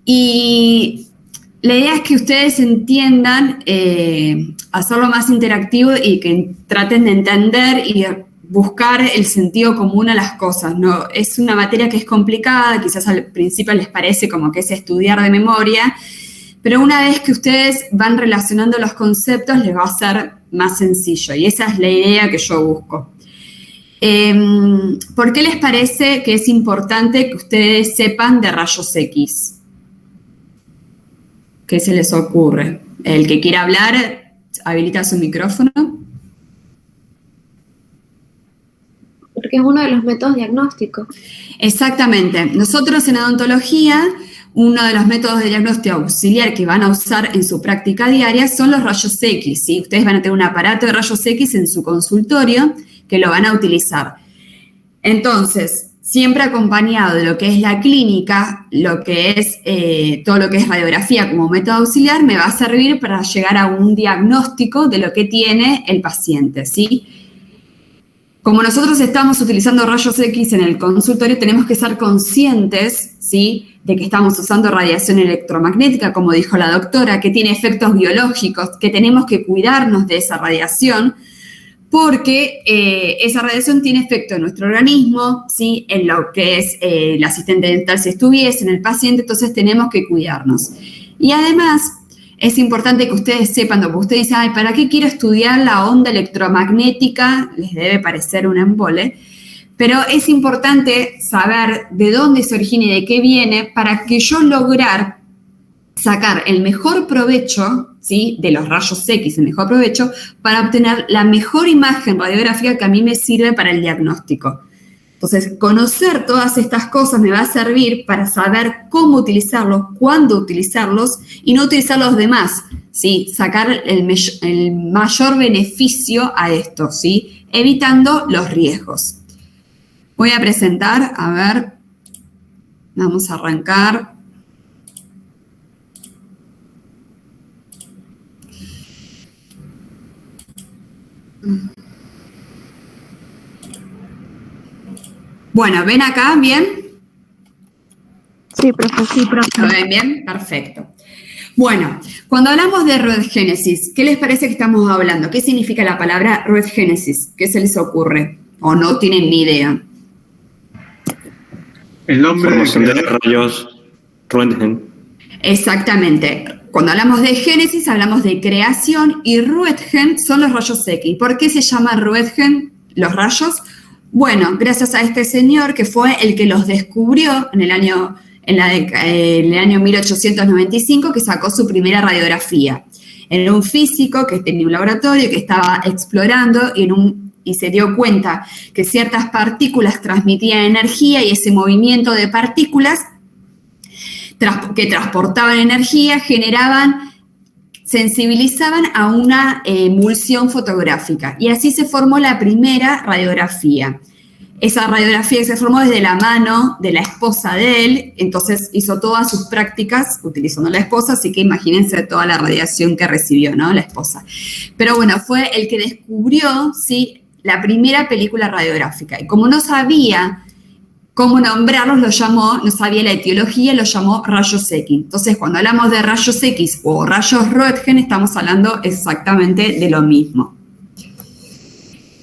Y la idea es que ustedes entiendan, hacerlo más interactivo y que traten de entender y buscar el sentido común a las cosas, ¿no? Es una materia que es complicada, quizás al principio les parece como que es estudiar de memoria, pero una vez que ustedes van relacionando los conceptos les va a ser más sencillo y esa es la idea que yo busco. ¿Por qué les parece que es importante que ustedes sepan de rayos X? ¿Qué se les ocurre? El que quiera hablar, habilita su micrófono. Porque es uno de los métodos diagnósticos. Exactamente. Nosotros en odontología, uno de los métodos de diagnóstico auxiliar que van a usar en su práctica diaria son los rayos X, ¿sí? Ustedes van a tener un aparato de rayos X en su consultorio que lo van a utilizar. Entonces, siempre acompañado de lo que es la clínica, lo que es todo lo que es radiografía como método auxiliar, me va a servir para llegar a un diagnóstico de lo que tiene el paciente, ¿sí? Como nosotros estamos utilizando rayos X en el consultorio, tenemos que ser conscientes, ¿sí?, de que estamos usando radiación electromagnética, como dijo la doctora, que tiene efectos biológicos, que tenemos que cuidarnos de esa radiación, porque esa radiación tiene efecto en nuestro organismo, ¿sí?, en lo que es el asistente dental si estuviese, en el paciente, entonces tenemos que cuidarnos. Y además, es importante que ustedes sepan, porque ustedes dicen, ay, ¿para qué quiero estudiar la onda electromagnética? Les debe parecer un embole, pero es importante saber de dónde se origina y de qué viene para que yo lograr sacar el mejor provecho, ¿sí?, de los rayos X, el mejor provecho, para obtener la mejor imagen radiográfica que a mí me sirve para el diagnóstico. Entonces, conocer todas estas cosas me va a servir para saber cómo utilizarlos, cuándo utilizarlos y no utilizar los demás, ¿sí? Sacar el mayor beneficio a esto, ¿sí?, evitando los riesgos. Voy a presentar, a ver, vamos a arrancar. Bueno, ¿ven acá bien? Sí, profe. ¿Lo ven bien? Perfecto. Bueno, cuando hablamos de roentgénesis, ¿qué les parece que estamos hablando? ¿Qué significa la palabra roentgénesis? ¿Qué se les ocurre? ¿O no tienen ni idea? El nombre Formación de rayos Röntgen. Exactamente. Cuando hablamos de génesis, hablamos de creación y Röntgen son los rayos X. ¿Por qué se llama Röntgen los rayos? Bueno, gracias a este señor que fue el que los descubrió en el año 1895, que sacó su primera radiografía. Era un físico que tenía un laboratorio, que estaba explorando y se dio cuenta que ciertas partículas transmitían energía y ese movimiento de partículas que transportaban energía sensibilizaban a una emulsión fotográfica. Y así se formó la primera radiografía. Esa radiografía que se formó desde la mano de la esposa de él, entonces hizo todas sus prácticas utilizando a la esposa, así que imagínense toda la radiación que recibió, ¿no?, la esposa. Pero bueno, fue el que descubrió, ¿sí?, la primera película radiográfica. Y como no sabía cómo nombrarlos, no sabía la etiología, lo llamó rayos X. Entonces, cuando hablamos de rayos X o rayos Röntgen, estamos hablando exactamente de lo mismo.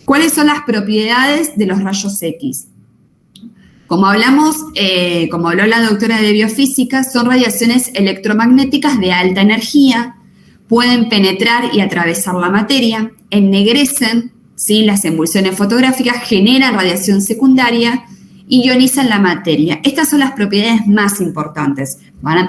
¿Cuáles son las propiedades de los rayos X? Como habló la doctora de biofísica, son radiaciones electromagnéticas de alta energía, pueden penetrar y atravesar la materia, ennegrecen, ¿sí?, las emulsiones fotográficas, generan radiación secundaria, ionizan la materia. Estas son las propiedades más importantes. Van a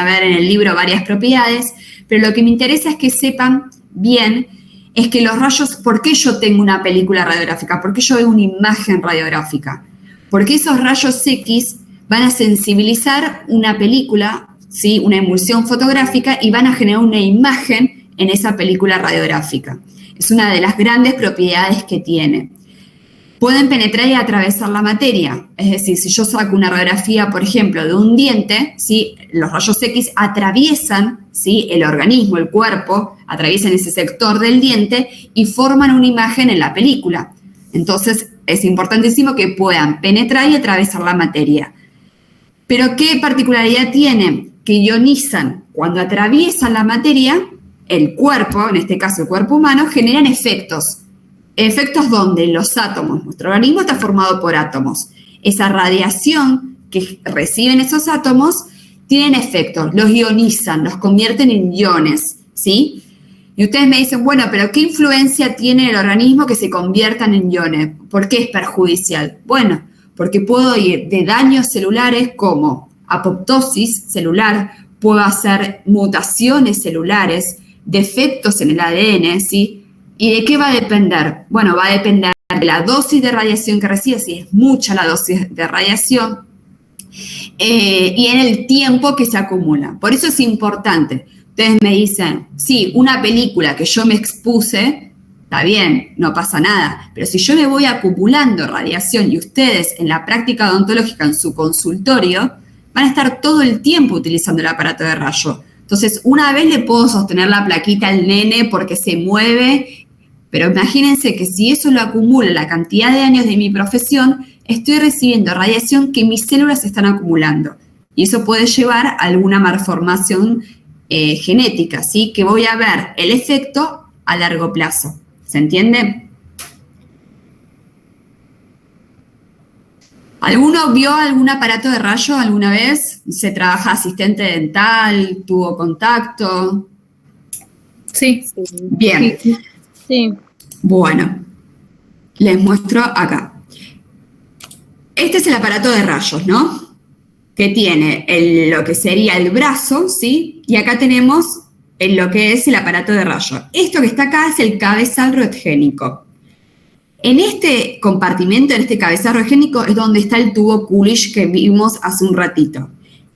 ver en el libro varias propiedades, pero lo que me interesa es que sepan bien es que los rayos, ¿por qué yo tengo una película radiográfica? ¿Por qué yo veo una imagen radiográfica? Porque esos rayos X van a sensibilizar una película, ¿sí?, una emulsión fotográfica, y van a generar una imagen en esa película radiográfica. Es una de las grandes propiedades que tiene. Pueden penetrar y atravesar la materia. Es decir, si yo saco una radiografía, por ejemplo, de un diente, ¿sí?, los rayos X atraviesan, ¿sí?, el organismo, el cuerpo, atraviesan ese sector del diente y forman una imagen en la película. Entonces, es importantísimo que puedan penetrar y atravesar la materia. Pero ¿qué particularidad tiene? Que ionizan. Cuando atraviesan la materia, el cuerpo, en este caso el cuerpo humano, generan efectos. Efectos donde los átomos, nuestro organismo está formado por átomos. Esa radiación que reciben esos átomos tienen efectos, los ionizan, los convierten en iones, ¿sí? Y ustedes me dicen, bueno, pero ¿qué influencia tiene el organismo que se conviertan en iones? ¿Por qué es perjudicial? Bueno, porque puedo ir de daños celulares como apoptosis celular, puedo hacer mutaciones celulares, defectos en el ADN, ¿sí? ¿Y de qué va a depender? Bueno, va a depender de la dosis de radiación que recibe, si es mucha la dosis de radiación, y en el tiempo que se acumula. Por eso es importante. Ustedes me dicen, sí, una película que yo me expuse, está bien, no pasa nada, pero si yo me voy acumulando radiación y ustedes en la práctica odontológica, en su consultorio, van a estar todo el tiempo utilizando el aparato de rayo. Entonces, una vez le puedo sostener la plaquita al nene porque se mueve, pero imagínense que si eso lo acumulo la cantidad de años de mi profesión, estoy recibiendo radiación que mis células están acumulando. Y eso puede llevar a alguna malformación genética, ¿sí? Que voy a ver el efecto a largo plazo. ¿Se entiende? ¿Alguno vio algún aparato de rayo alguna vez? ¿Se trabaja asistente dental? ¿Tuvo contacto? Sí. Bien. Sí. Bueno, les muestro acá. Este es el aparato de rayos, ¿no? Que tiene lo que sería el brazo, ¿sí? Y acá tenemos lo que es el aparato de rayos. Esto que está acá es el cabezal röntgénico. En este compartimento, en este cabezal röntgénico, es donde está el tubo Coolidge que vimos hace un ratito.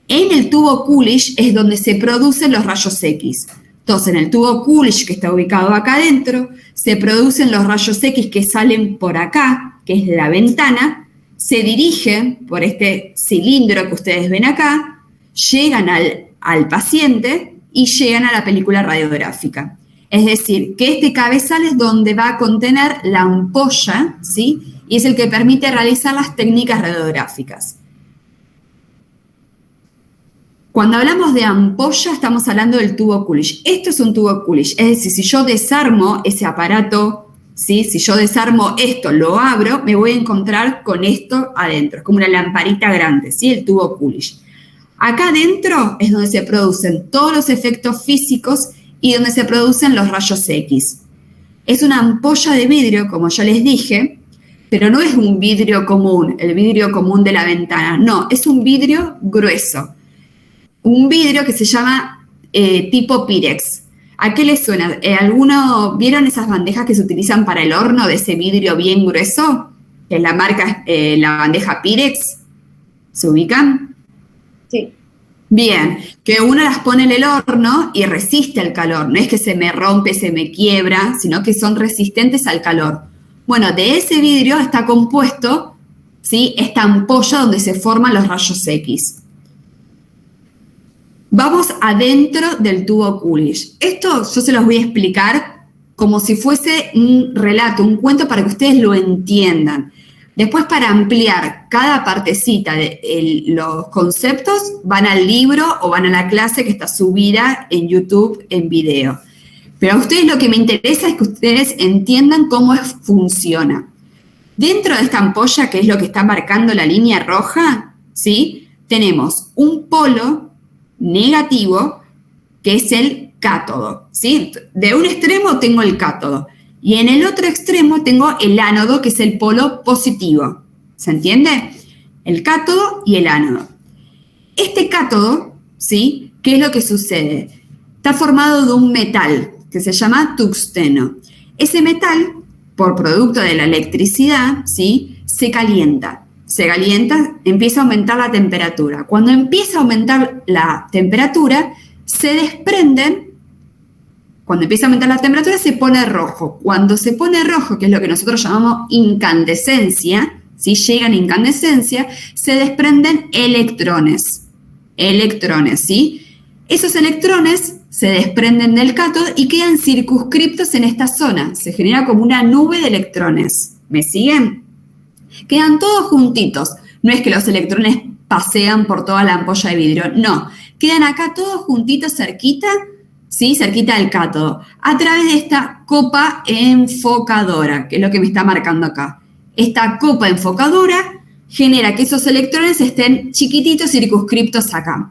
En el tubo Coolidge es donde se producen los rayos X. Entonces, en el tubo Coolidge, que está ubicado acá adentro, se producen los rayos X que salen por acá, que es la ventana, se dirigen por este cilindro que ustedes ven acá, llegan al paciente y llegan a la película radiográfica. Es decir, que este cabezal es donde va a contener la ampolla, ¿sí? Y es el que permite realizar las técnicas radiográficas. Cuando hablamos de ampolla, estamos hablando del tubo Coolidge. Esto es un tubo Coolidge, es decir, si yo desarmo ese aparato, ¿sí? Si yo desarmo esto, lo abro, me voy a encontrar con esto adentro. Es como una lamparita grande, ¿sí? El tubo Coolidge. Acá adentro es donde se producen todos los efectos físicos y donde se producen los rayos X. Es una ampolla de vidrio, como ya les dije, pero no es un vidrio común, el vidrio común de la ventana. No, es un vidrio grueso. Un vidrio que se llama tipo Pirex. ¿A qué les suena? ¿Alguno vieron esas bandejas que se utilizan para el horno de ese vidrio bien grueso? Que es la marca, la bandeja Pirex. ¿Se ubican? Sí. Bien, que uno las pone en el horno y resiste al calor. No es que se me rompe, se me quiebra, sino que son resistentes al calor. Bueno, de ese vidrio está compuesto, ¿sí? Esta ampolla donde se forman los rayos X. Vamos adentro del tubo Coolidge. Esto yo se los voy a explicar como si fuese un relato, un cuento para que ustedes lo entiendan. Después, para ampliar cada partecita de los conceptos, van al libro o van a la clase que está subida en YouTube en video. Pero a ustedes lo que me interesa es que ustedes entiendan cómo funciona. Dentro de esta ampolla, que es lo que está marcando la línea roja, ¿sí? Tenemos un polo negativo, que es el cátodo, ¿sí? De un extremo tengo el cátodo y en el otro extremo tengo el ánodo, que es el polo positivo. ¿Se entiende? El cátodo y el ánodo. Este cátodo, ¿sí? ¿Qué es lo que sucede? Está formado de un metal que se llama tungsteno. Ese metal, por producto de la electricidad, ¿sí? Se calienta, empieza a aumentar la temperatura. Cuando empieza a aumentar la temperatura, se desprenden, cuando empieza a aumentar la temperatura se pone rojo. Cuando se pone rojo, que es lo que nosotros llamamos incandescencia, ¿sí? Llegan a incandescencia, se desprenden electrones, ¿sí? Esos electrones se desprenden del cátodo y quedan circunscriptos en esta zona. Se genera como una nube de electrones. ¿Me siguen? Quedan todos juntitos. No es que los electrones pasean por toda la ampolla de vidrio. No, quedan acá todos juntitos cerquita, ¿sí? Cerquita del cátodo, a través de esta copa enfocadora, que es lo que me está marcando acá. Esta copa enfocadora genera que esos electrones estén chiquititos circunscriptos acá.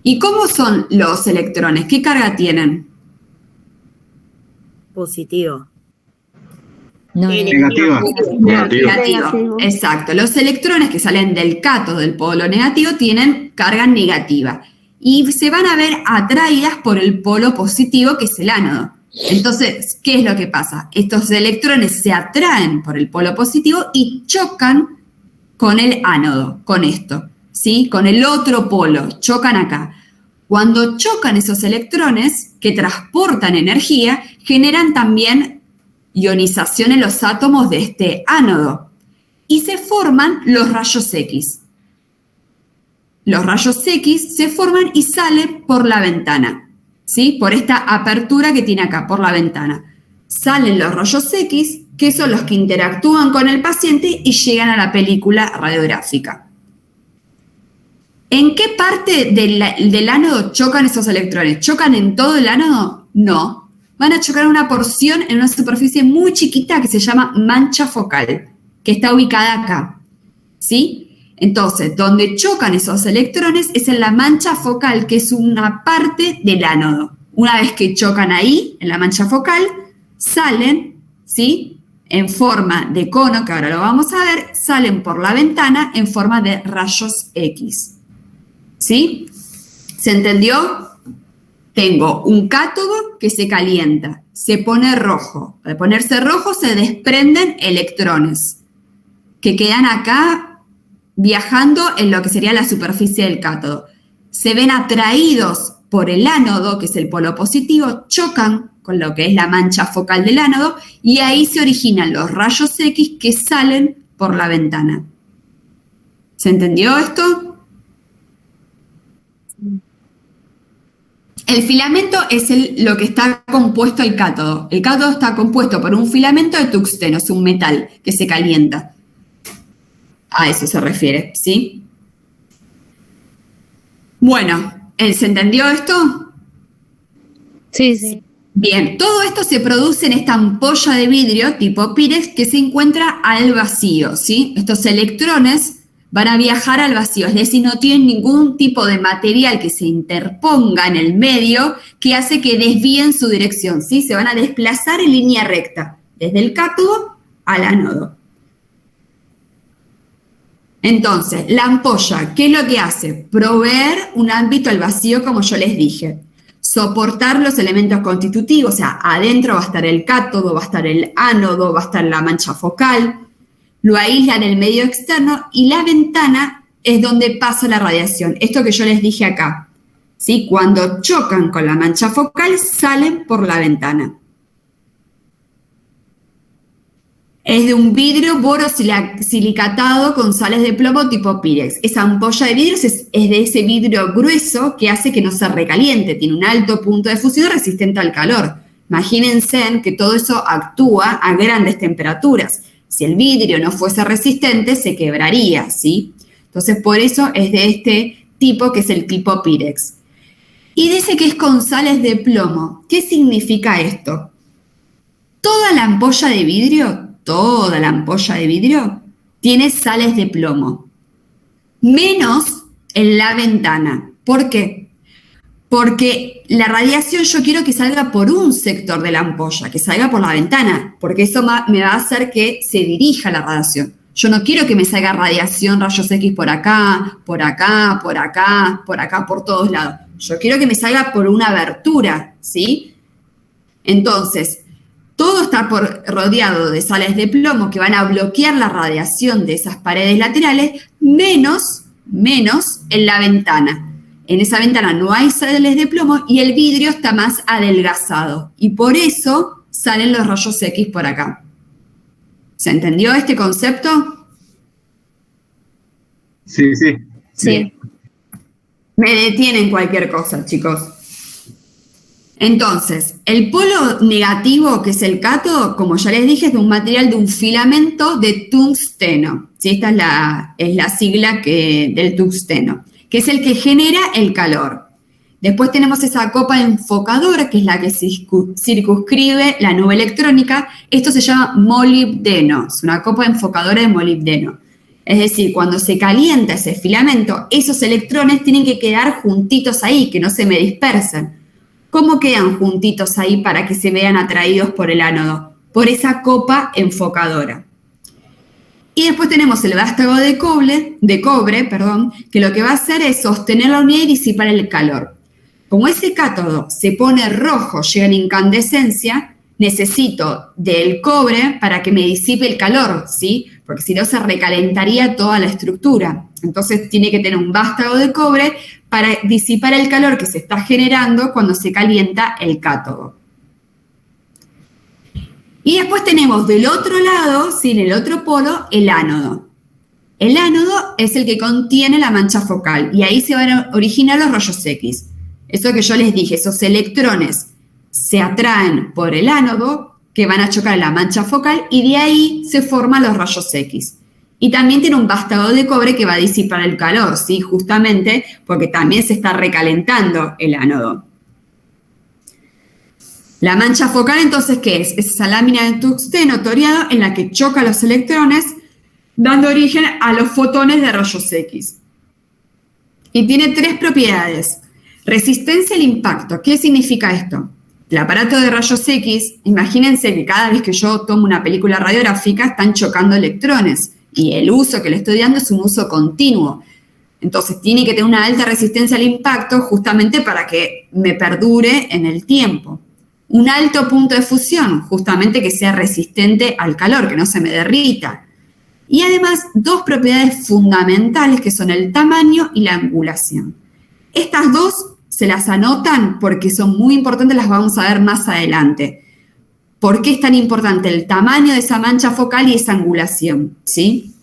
¿Y cómo son los electrones? ¿Qué carga tienen? Positivo. No, Negativa. Negativo. Exacto. Los electrones que salen del cátodo, del polo negativo, tienen carga negativa y se van a ver atraídas por el polo positivo, que es el ánodo. Entonces, ¿qué es lo que pasa? Estos electrones se atraen por el polo positivo y chocan con el ánodo, con esto, ¿sí? Con el otro polo, chocan acá. Cuando chocan esos electrones que transportan energía, generan también ionización en los átomos de este ánodo y se forman los rayos X. Los rayos X se forman y salen por la ventana, ¿sí? Por esta apertura que tiene acá, por la ventana. Salen los rayos X, que son los que interactúan con el paciente y llegan a la película radiográfica. ¿En qué parte del ánodo chocan esos electrones? ¿Chocan en todo el ánodo? No. Van a chocar una porción en una superficie muy chiquita que se llama mancha focal, que está ubicada acá, ¿sí? Entonces, donde chocan esos electrones es en la mancha focal, que es una parte del ánodo. Una vez que chocan ahí, en la mancha focal, salen, ¿sí? En forma de cono, que ahora lo vamos a ver, salen por la ventana en forma de rayos X, ¿sí? ¿Se entendió? Tengo un cátodo que se calienta, se pone rojo. Al ponerse rojo se desprenden electrones que quedan acá viajando en lo que sería la superficie del cátodo. Se ven atraídos por el ánodo, que es el polo positivo, chocan con lo que es la mancha focal del ánodo y ahí se originan los rayos X que salen por la ventana. ¿Se entendió esto? El filamento es lo que está compuesto el cátodo. El cátodo está compuesto por un filamento de tuxteno, es un metal que se calienta. A eso se refiere, ¿sí? Bueno, ¿se entendió esto? Sí. Bien, todo esto se produce en esta ampolla de vidrio tipo Pyrex que se encuentra al vacío, ¿sí? Estos electrones van a viajar al vacío, es decir, no tienen ningún tipo de material que se interponga en el medio que hace que desvíen su dirección, ¿sí? Se van a desplazar en línea recta, desde el cátodo al ánodo. Entonces, la ampolla, ¿qué es lo que hace? Proveer un ámbito al vacío, como yo les dije. Soportar los elementos constitutivos, o sea, adentro va a estar el cátodo, va a estar el ánodo, va a estar la mancha focal. Lo aísla en el medio externo y la ventana es donde pasa la radiación. Esto que yo les dije acá, ¿sí? Cuando chocan con la mancha focal, salen por la ventana. Es de un vidrio borosilicatado con sales de plomo tipo Pyrex. Esa ampolla de vidrio es de ese vidrio grueso que hace que no se recaliente. Tiene un alto punto de fusión resistente al calor. Imagínense que todo eso actúa a grandes temperaturas. Si el vidrio no fuese resistente, se quebraría, ¿sí? Entonces, por eso es de este tipo, que es el tipo Pyrex. Y dice que es con sales de plomo. ¿Qué significa esto? Toda la ampolla de vidrio tiene sales de plomo, menos en la ventana. ¿Por qué? Porque la radiación yo quiero que salga por un sector de la ampolla, que salga por la ventana, porque eso me va a hacer que se dirija la radiación. Yo no quiero que me salga radiación, rayos X por acá, por acá, por acá, por acá, por todos lados. Yo quiero que me salga por una abertura, ¿sí? Entonces, todo está rodeado de sales de plomo que van a bloquear la radiación de esas paredes laterales, menos en la ventana. En esa ventana no hay sales de plomo y el vidrio está más adelgazado. Y por eso salen los rayos X por acá. ¿Se entendió este concepto? Sí. Sí. Me detienen cualquier cosa, chicos. Entonces, el polo negativo, que es el cátodo, como ya les dije, es de un material de un filamento de tungsteno. ¿Sí? Esta es la sigla del tungsteno, que es el que genera el calor. Después tenemos esa copa enfocadora, que es la que circunscribe la nube electrónica. Esto se llama molibdeno, es una copa enfocadora de molibdeno. Es decir, cuando se calienta ese filamento, esos electrones tienen que quedar juntitos ahí, que no se me dispersen. ¿Cómo quedan juntitos ahí para que se vean atraídos por el ánodo? Por esa copa enfocadora. Y después tenemos el vástago de cobre, que lo que va a hacer es sostener la unidad y disipar el calor. Como ese cátodo se pone rojo, llega en incandescencia, necesito del cobre para que me disipe el calor, ¿sí? Porque si no se recalentaría toda la estructura. Entonces tiene que tener un vástago de cobre para disipar el calor que se está generando cuando se calienta el cátodo. Y después tenemos del otro lado, ¿sí? En el otro polo, el ánodo. El ánodo es el que contiene la mancha focal y ahí se van a originar los rayos X. Eso que yo les dije, esos electrones se atraen por el ánodo que van a chocar en la mancha focal y de ahí se forman los rayos X. Y también tiene un vástago de cobre que va a disipar el calor, ¿sí? Justamente porque también se está recalentando el ánodo. La mancha focal, entonces, ¿qué es? Es esa lámina de tungsteno toreado en la que chocan los electrones, dando origen a los fotones de rayos X. Y tiene 3 propiedades. Resistencia al impacto. ¿Qué significa esto? El aparato de rayos X, imagínense que cada vez que yo tomo una película radiográfica están chocando electrones. Y el uso que le estoy dando es un uso continuo. Entonces tiene que tener una alta resistencia al impacto justamente para que me perdure en el tiempo. Un alto punto de fusión, justamente que sea resistente al calor, que no se me derrita. Y además 2 propiedades fundamentales que son el tamaño y la angulación. Estas 2 se las anotan porque son muy importantes, las vamos a ver más adelante. ¿Por qué es tan importante el tamaño de esa mancha focal y esa angulación? ¿Sí?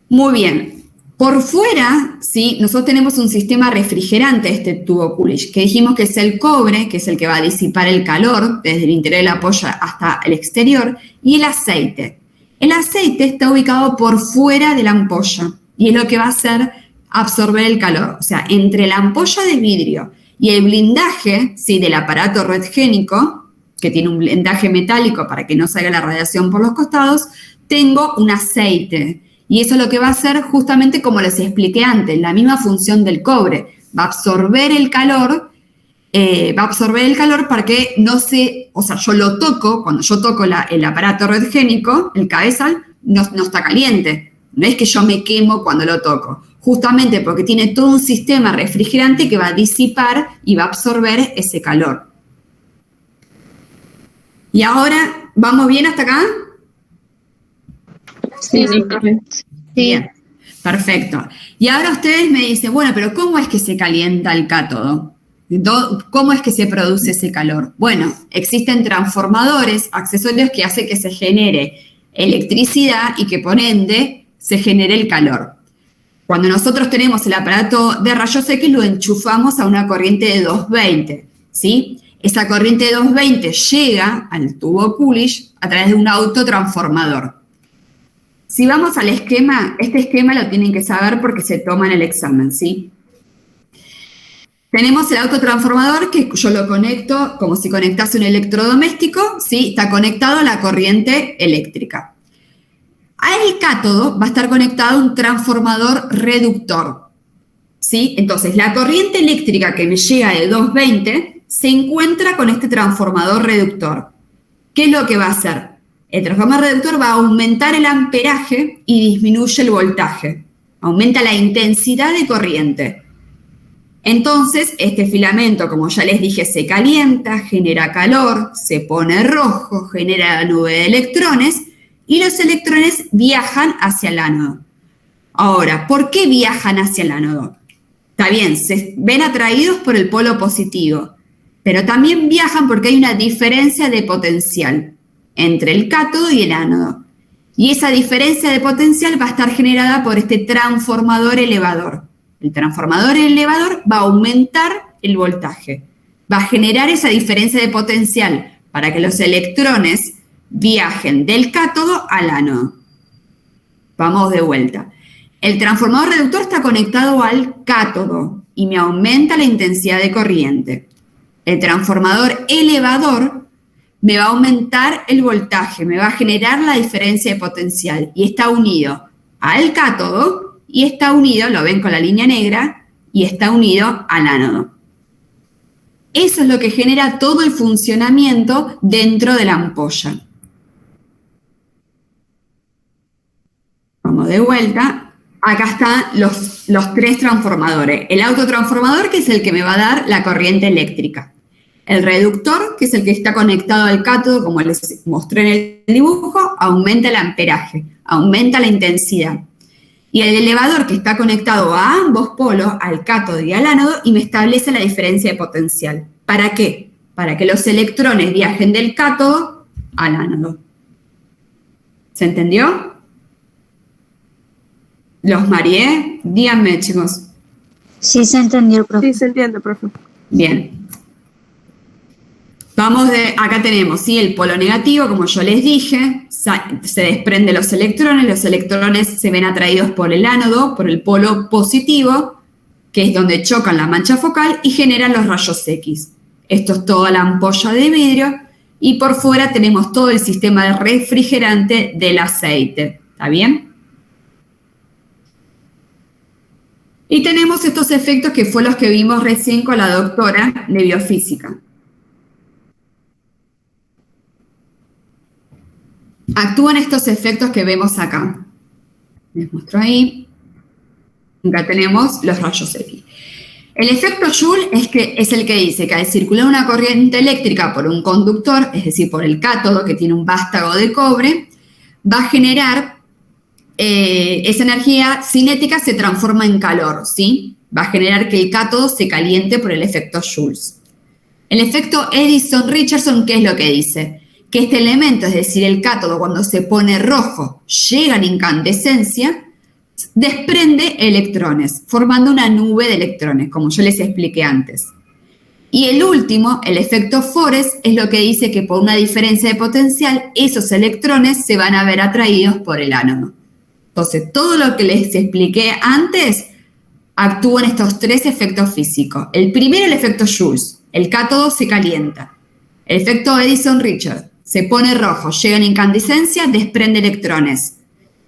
Muy bien. Por fuera, ¿sí? Nosotros tenemos un sistema refrigerante de este tubo Coolidge, que dijimos que es el cobre, que es el que va a disipar el calor desde el interior de la ampolla hasta el exterior, y el aceite. El aceite está ubicado por fuera de la ampolla y es lo que va a hacer absorber el calor. O sea, entre la ampolla de vidrio y el blindaje, ¿sí? Del aparato redgénico, que tiene un blindaje metálico para que no salga la radiación por los costados, tengo un aceite. Y eso es lo que va a hacer justamente como les expliqué antes, la misma función del cobre. Va a absorber el calor, para que no se... O sea, yo lo toco, cuando yo toco el aparato redgénico, el cabezal, no está caliente. No es que yo me quemo cuando lo toco. Justamente porque tiene todo un sistema refrigerante que va a disipar y va a absorber ese calor. Y ahora, ¿vamos bien hasta acá? Sí. Bien, perfecto. Y ahora ustedes me dicen, bueno, pero ¿cómo es que se calienta el cátodo? ¿Cómo es que se produce ese calor? Bueno, existen transformadores, accesorios que hacen que se genere electricidad y que por ende se genere el calor. Cuando nosotros tenemos el aparato de rayos X, lo enchufamos a una corriente de 220, ¿sí? Esa corriente de 220 llega al tubo Coolidge a través de un autotransformador. Si vamos al esquema, este esquema lo tienen que saber porque se toma en el examen, ¿sí? Tenemos el autotransformador que yo lo conecto como si conectase un electrodoméstico, ¿sí? Está conectado a la corriente eléctrica. Al cátodo va a estar conectado un transformador reductor, ¿sí? Entonces, la corriente eléctrica que me llega de 220 se encuentra con este transformador reductor. ¿Qué es lo que va a hacer? El transformador reductor va a aumentar el amperaje y disminuye el voltaje. Aumenta la intensidad de corriente. Entonces, este filamento, como ya les dije, se calienta, genera calor, se pone rojo, genera nube de electrones y los electrones viajan hacia el ánodo. Ahora, ¿por qué viajan hacia el ánodo? Está bien, se ven atraídos por el polo positivo, pero también viajan porque hay una diferencia de potencial entre el cátodo y el ánodo. Y esa diferencia de potencial va a estar generada por este transformador elevador. El transformador elevador va a aumentar el voltaje, va a generar esa diferencia de potencial para que los electrones viajen del cátodo al ánodo. Vamos de vuelta. El transformador reductor está conectado al cátodo y me aumenta la intensidad de corriente. El transformador elevador me va a aumentar el voltaje, me va a generar la diferencia de potencial y está unido al cátodo y está unido, lo ven con la línea negra, y está unido al ánodo. Eso es lo que genera todo el funcionamiento dentro de la ampolla. Vamos de vuelta. Acá están los tres transformadores. El autotransformador, que es el que me va a dar la corriente eléctrica. El reductor, que es el que está conectado al cátodo, como les mostré en el dibujo, aumenta el amperaje, aumenta la intensidad. Y el elevador, que está conectado a ambos polos, al cátodo y al ánodo, y me establece la diferencia de potencial. ¿Para qué? Para que los electrones viajen del cátodo al ánodo. ¿Se entendió? ¿Los mareé? Díganme, chicos. Sí, se entendió, profe. Sí, se entiende, profe. Bien. Acá tenemos, ¿sí? El polo negativo, como yo les dije, se desprenden los electrones se ven atraídos por el ánodo, por el polo positivo, que es donde chocan la mancha focal y generan los rayos X. Esto es toda la ampolla de vidrio y por fuera tenemos todo el sistema de refrigerante del aceite. ¿Está bien? Y tenemos estos efectos que fue los que vimos recién con la doctora de biofísica. Actúan estos efectos que vemos acá. Les muestro ahí. Acá tenemos los rayos X. El efecto Joule es el que dice que al circular una corriente eléctrica por un conductor, es decir, por el cátodo que tiene un vástago de cobre, va a generar esa energía cinética se transforma en calor, ¿sí? Va a generar que el cátodo se caliente por el efecto Joule. El efecto Edison-Richardson, ¿qué es lo que dice? Que este elemento, es decir, el cátodo, cuando se pone rojo, llega a incandescencia, desprende electrones, formando una nube de electrones, como yo les expliqué antes. Y el último, el efecto Forest, es lo que dice que por una diferencia de potencial, esos electrones se van a ver atraídos por el ánodo. Entonces, todo lo que les expliqué antes actúan estos tres efectos físicos. El primero, el efecto Joule, el cátodo se calienta. El efecto Edison-Richards, se pone rojo, llega en incandescencia, desprende electrones.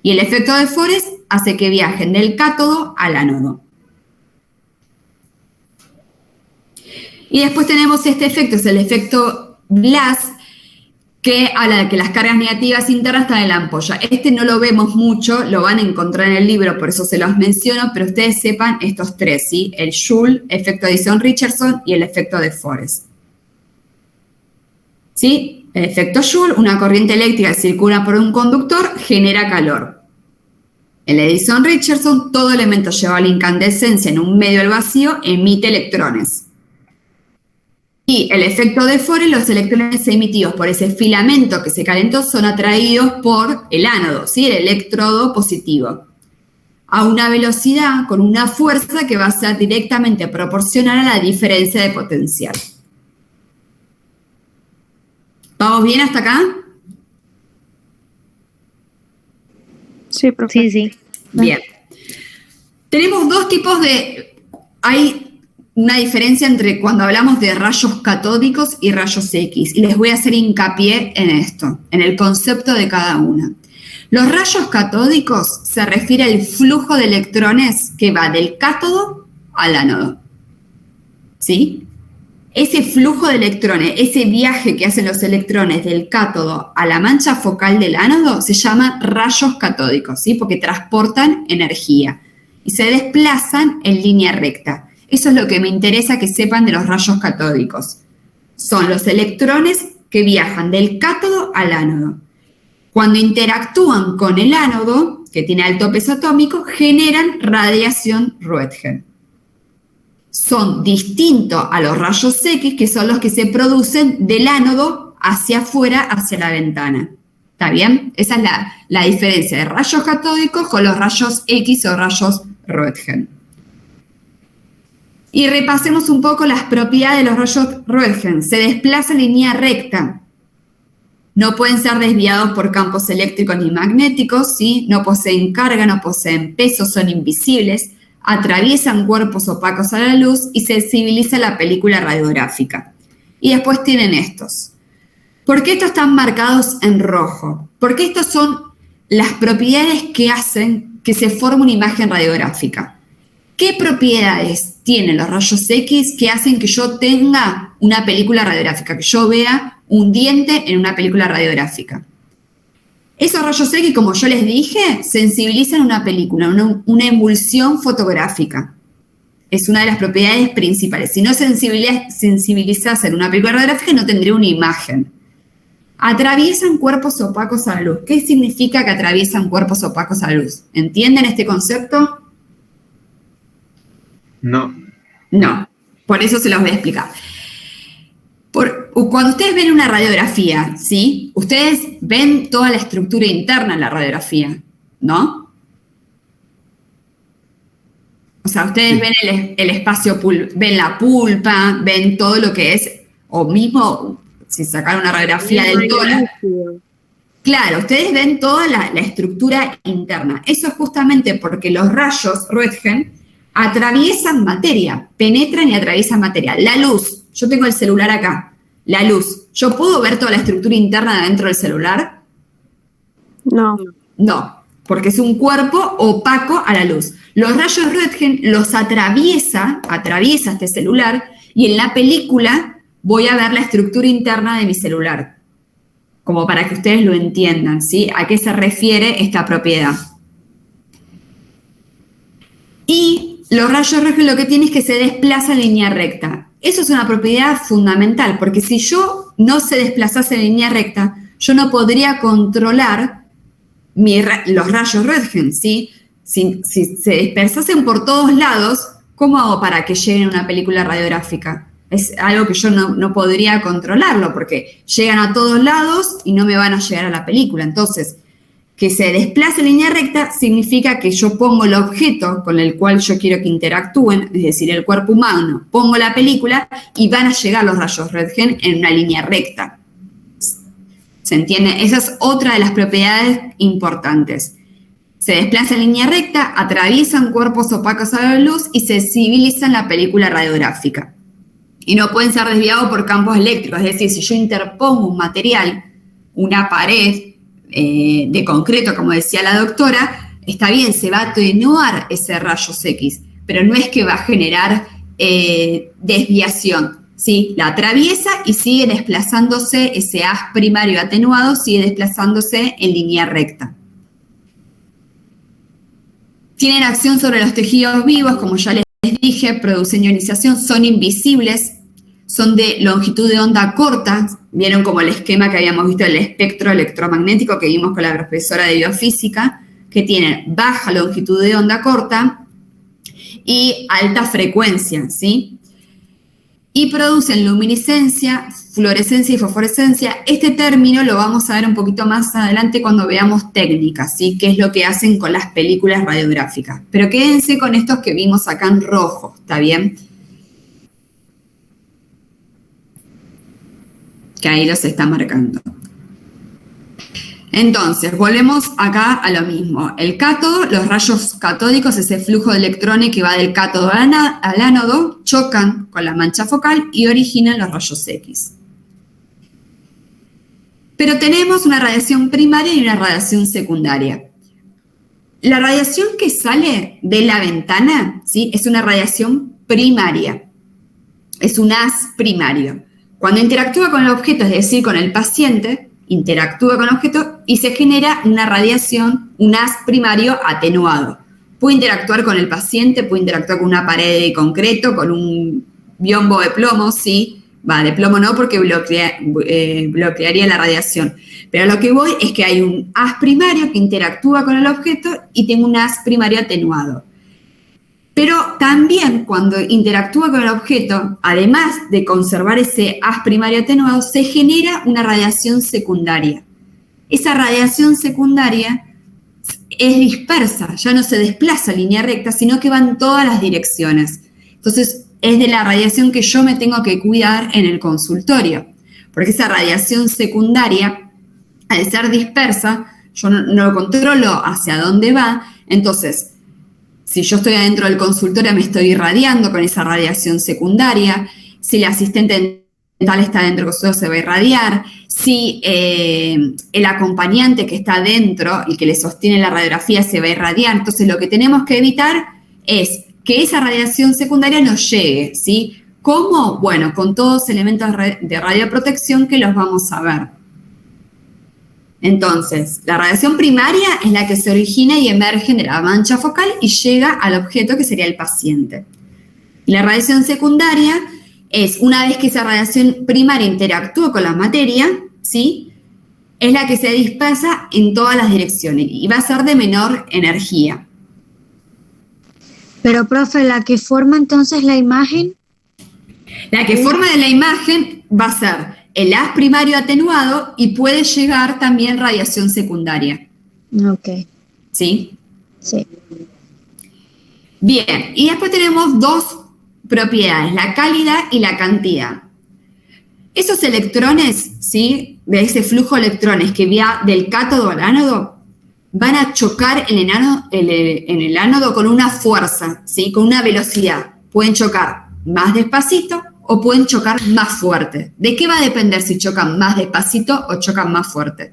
Y el efecto de Forest hace que viajen del cátodo al ánodo. Y después tenemos este efecto, es el efecto Blas, que habla de que las cargas negativas internas están en la ampolla. Este no lo vemos mucho, lo van a encontrar en el libro, por eso se los menciono, pero ustedes sepan estos tres, ¿sí? El Joule, efecto Edison-Richardson y el efecto de Forest. ¿Sí? El efecto Joule, una corriente eléctrica que circula por un conductor, genera calor. El Edison-Richardson, todo elemento llevado a la incandescencia en un medio al vacío, emite electrones. Y el efecto de Forest, los electrones emitidos por ese filamento que se calentó son atraídos por el ánodo, ¿sí? El electrodo positivo, a una velocidad con una fuerza que va a ser directamente proporcional a la diferencia de potencial. ¿Vamos bien hasta acá? Sí, profe. Sí. Bien. Tenemos dos tipos de... Hay una diferencia entre cuando hablamos de rayos catódicos y rayos X, y les voy a hacer hincapié en esto, en el concepto de cada una. Los rayos catódicos se refiere al flujo de electrones que va del cátodo al ánodo. ¿Sí? Ese flujo de electrones, ese viaje que hacen los electrones del cátodo a la mancha focal del ánodo se llama rayos catódicos, ¿sí? Porque transportan energía y se desplazan en línea recta. Eso es lo que me interesa que sepan de los rayos catódicos. Son los electrones que viajan del cátodo al ánodo. Cuando interactúan con el ánodo, que tiene alto peso atómico, generan radiación Röntgen. Son distintos a los rayos X, que son los que se producen del ánodo hacia afuera, hacia la ventana. ¿Está bien? Esa es la diferencia de rayos catódicos con los rayos X o rayos Röntgen. Y repasemos un poco las propiedades de los rayos Röntgen. Se desplaza en línea recta. No pueden ser desviados por campos eléctricos ni magnéticos, ¿sí? No poseen carga, no poseen peso, son invisibles, atraviesan cuerpos opacos a la luz y sensibiliza la película radiográfica. Y después tienen estos. ¿Por qué estos están marcados en rojo? Porque estos son las propiedades que hacen que se forme una imagen radiográfica. ¿Qué propiedades tienen los rayos X que hacen que yo tenga una película radiográfica, que yo vea un diente en una película radiográfica? Esos rayos X, como yo les dije, sensibilizan una película, una emulsión fotográfica. Es una de las propiedades principales. Si no sensibilizase una película radiográfica, no tendría una imagen. Atraviesan cuerpos opacos a la luz. ¿Qué significa que atraviesan cuerpos opacos a la luz? ¿Entienden este concepto? No. No, por eso se los voy a explicar. Cuando ustedes ven una radiografía, ¿sí? Ustedes ven toda la estructura interna en la radiografía, ¿no? O sea, ustedes ven el espacio, ven la pulpa, ven todo lo que es, o mismo si sacaron una radiografía del tórax. Claro, ustedes ven toda la estructura interna. Eso es justamente porque los rayos Röntgen atraviesan materia, penetran y atraviesan materia. La luz, yo tengo el celular acá, la luz, ¿yo puedo ver toda la estructura interna de dentro del celular? No. No, porque es un cuerpo opaco a la luz. Los rayos Röntgen los atraviesa este celular y en la película voy a ver la estructura interna de mi celular, como para que ustedes lo entiendan, ¿sí? ¿A qué se refiere esta propiedad? Y los rayos Röntgen lo que tienen es que se desplaza en línea recta. Eso es una propiedad fundamental, porque si yo no se desplazase en línea recta, yo no podría controlar los rayos Röntgen, ¿sí? Si se dispersasen por todos lados, ¿cómo hago para que lleguen a una película radiográfica? Es algo que yo no podría controlarlo, porque llegan a todos lados y no me van a llegar a la película. Entonces, que se desplace en línea recta significa que yo pongo el objeto con el cual yo quiero que interactúen, es decir, el cuerpo humano, pongo la película y van a llegar los rayos Röntgen en una línea recta. ¿Se entiende? Esa es otra de las propiedades importantes. Se desplaza en línea recta, atraviesan cuerpos opacos a la luz y sensibilizan la película radiográfica. Y no pueden ser desviados por campos eléctricos, es decir, si yo interpongo un material, una pared, de concreto, como decía la doctora, está bien, se va a atenuar ese rayos X, pero no es que va a generar desviación, ¿sí? La atraviesa y sigue desplazándose, ese haz primario atenuado sigue desplazándose en línea recta. Tienen acción sobre los tejidos vivos, como ya les dije, producen ionización, son invisibles, son de longitud de onda corta. Vieron como el esquema que habíamos visto del espectro electromagnético que vimos con la profesora de biofísica, que tienen baja longitud de onda corta y alta frecuencia, ¿sí? Y producen luminiscencia, fluorescencia y fosforescencia. Este término lo vamos a ver un poquito más adelante cuando veamos técnicas, ¿sí? Qué es lo que hacen con las películas radiográficas. Pero quédense con estos que vimos acá en rojo, ¿está bien? Que ahí los está marcando. Entonces, volvemos acá a lo mismo. El cátodo, los rayos catódicos, ese flujo de electrones que va del cátodo al ánodo, chocan con la mancha focal y originan los rayos X. Pero tenemos una radiación primaria y una radiación secundaria. La radiación que sale de la ventana, ¿sí? Es una radiación primaria. Es un haz primario. Cuando interactúa con el objeto, es decir, con el paciente, interactúa con el objeto y se genera una radiación, un haz primario atenuado. Puede interactuar con el paciente, puede interactuar con una pared de concreto, con un biombo de plomo, sí. De plomo no, porque bloquearía la radiación. Pero a lo que voy es que hay un haz primario que interactúa con el objeto y tengo un haz primario atenuado. Pero también cuando interactúa con el objeto, además de conservar ese haz primario atenuado, se genera una radiación secundaria. Esa radiación secundaria es dispersa, ya no se desplaza en línea recta, sino que va en todas las direcciones. Entonces, es de la radiación que yo me tengo que cuidar en el consultorio. Porque esa radiación secundaria, al ser dispersa, yo no controlo hacia dónde va. Entonces, si yo estoy adentro del consultorio, me estoy irradiando con esa radiación secundaria. Si el asistente dental está dentro del consultorio, se va a irradiar. Si el acompañante que está dentro y que le sostiene la radiografía se va a irradiar. Entonces, lo que tenemos que evitar es que esa radiación secundaria nos llegue, ¿sí? ¿Cómo? Bueno, con todos elementos de radioprotección que los vamos a ver. Entonces, la radiación primaria es la que se origina y emerge de la mancha focal y llega al objeto que sería el paciente. Y la radiación secundaria es, una vez que esa radiación primaria interactúa con la materia, ¿sí? Es la que se dispersa en todas las direcciones y va a ser de menor energía. Pero, profe, la que forma entonces la imagen. La que forma de la imagen va a ser el haz primario atenuado y puede llegar también radiación secundaria. Ok. ¿Sí? Sí. Bien, y después tenemos dos propiedades, la calidad y la cantidad. Esos electrones, ¿sí? De ese flujo de electrones que va del cátodo al ánodo, van a chocar en el ánodo con una fuerza, ¿sí? Con una velocidad. Pueden chocar más despacito o pueden chocar más fuerte. ¿De qué va a depender si chocan más despacito o chocan más fuerte?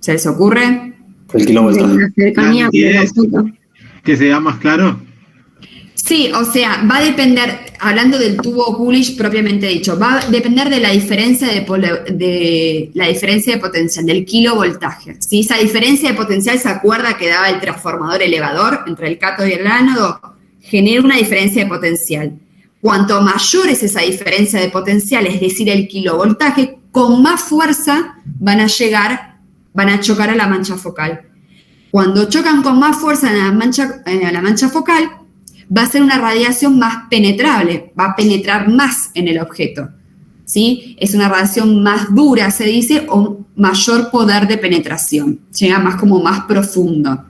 ¿Se les ocurre? El kilovoltaje. La cercanía La nitidez. del objeto. Que sea más claro. Sí, o sea, va a depender, hablando del tubo Coolidge propiamente dicho, va a depender de la diferencia de la diferencia de potencial, del kilovoltaje. ¿Sí? Esa diferencia de potencial, ¿se acuerda que daba el transformador elevador entre el cátodo y el ánodo? Genera una diferencia de potencial. Cuanto mayor es esa diferencia de potencial, es decir, el kilovoltaje, con más fuerza van a chocar a la mancha focal. Cuando chocan con más fuerza a la mancha focal, va a ser una radiación más penetrable, va a penetrar más en el objeto, ¿sí? Es una radiación más dura, se dice, o mayor poder de penetración, llega más profundo.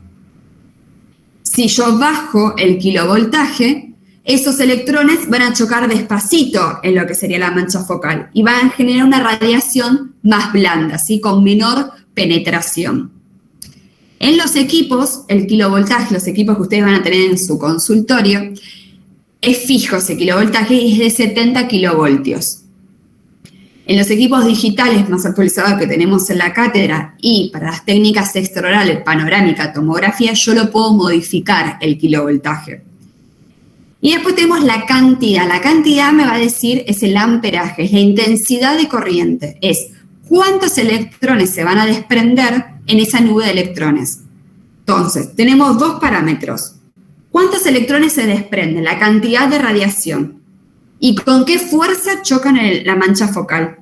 Si yo bajo el kilovoltaje, esos electrones van a chocar despacito en lo que sería la mancha focal y van a generar una radiación más blanda, ¿sí? Con menor penetración. En los equipos, el kilovoltaje, los equipos que ustedes van a tener en su consultorio, es fijo ese kilovoltaje y es de 70 kilovoltios. En los equipos digitales más actualizados que tenemos en la cátedra y para las técnicas extraorales, panorámica, tomografía, yo lo puedo modificar el kilovoltaje. Y después tenemos la cantidad. La cantidad me va a decir, es el amperaje, es la intensidad de corriente, es cuántos electrones se van a desprender en esa nube de electrones. Entonces, tenemos dos parámetros. ¿Cuántos electrones se desprenden? La cantidad de radiación. ¿Y con qué fuerza chocan en la mancha focal?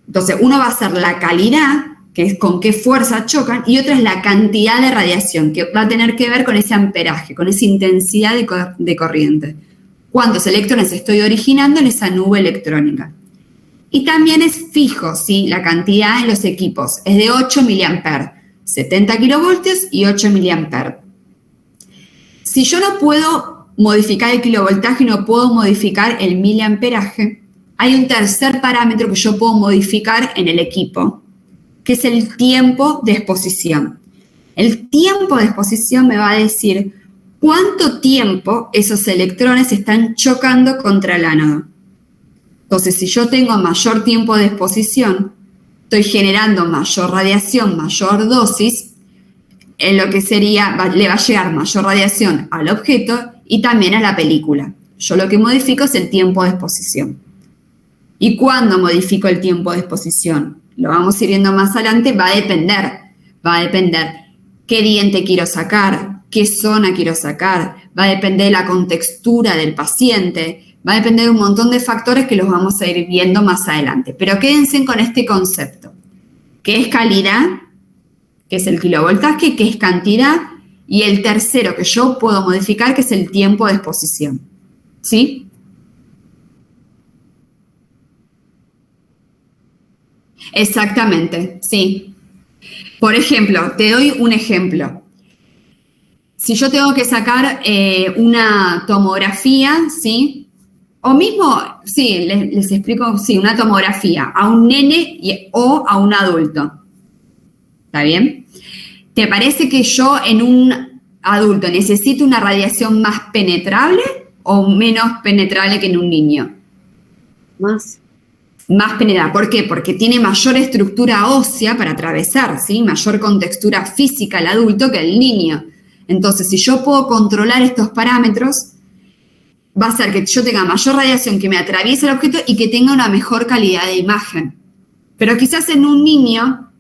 Entonces, uno va a ser la calidad, que es con qué fuerza chocan, y otra es la cantidad de radiación, que va a tener que ver con ese amperaje, con esa intensidad de corriente. ¿Cuántos electrones estoy originando en esa nube electrónica? Y también es fijo, ¿sí? La cantidad en los equipos es de 8 mA, 70 kilovoltios y 8 mA. Si yo no puedo modificar el kilovoltaje y no puedo modificar el miliamperaje, hay un tercer parámetro que yo puedo modificar en el equipo, que es el tiempo de exposición. El tiempo de exposición me va a decir cuánto tiempo esos electrones están chocando contra el ánodo. Entonces, si yo tengo mayor tiempo de exposición, estoy generando mayor radiación, mayor dosis, en lo que sería, le va a llegar mayor radiación al objeto y también a la película. Yo lo que modifico es el tiempo de exposición. ¿Y cuándo modifico el tiempo de exposición? Lo vamos a ir viendo más adelante, va a depender qué diente quiero sacar, qué zona quiero sacar, va a depender de la contextura del paciente, va a depender de un montón de factores que los vamos a ir viendo más adelante. Pero quédense con este concepto, que es calidad, que es el kilovoltaje, que es cantidad, y el tercero que yo puedo modificar, que es el tiempo de exposición. ¿Sí? Exactamente, sí. Por ejemplo, te doy un ejemplo. si yo tengo que sacar una tomografía, ¿sí? O mismo, sí, les explico, sí, una tomografía a un nene o a un adulto. ¿Está bien? ¿Te parece que yo en un adulto necesito una radiación más penetrable o menos penetrable que en un niño? Más. Más penetrable. ¿Por qué? Porque tiene mayor estructura ósea para atravesar, ¿sí? Mayor contextura física el adulto que el niño. Entonces, si yo puedo controlar estos parámetros, va a ser que yo tenga mayor radiación que me atraviese el objeto y que tenga una mejor calidad de imagen. Pero quizás en un niño,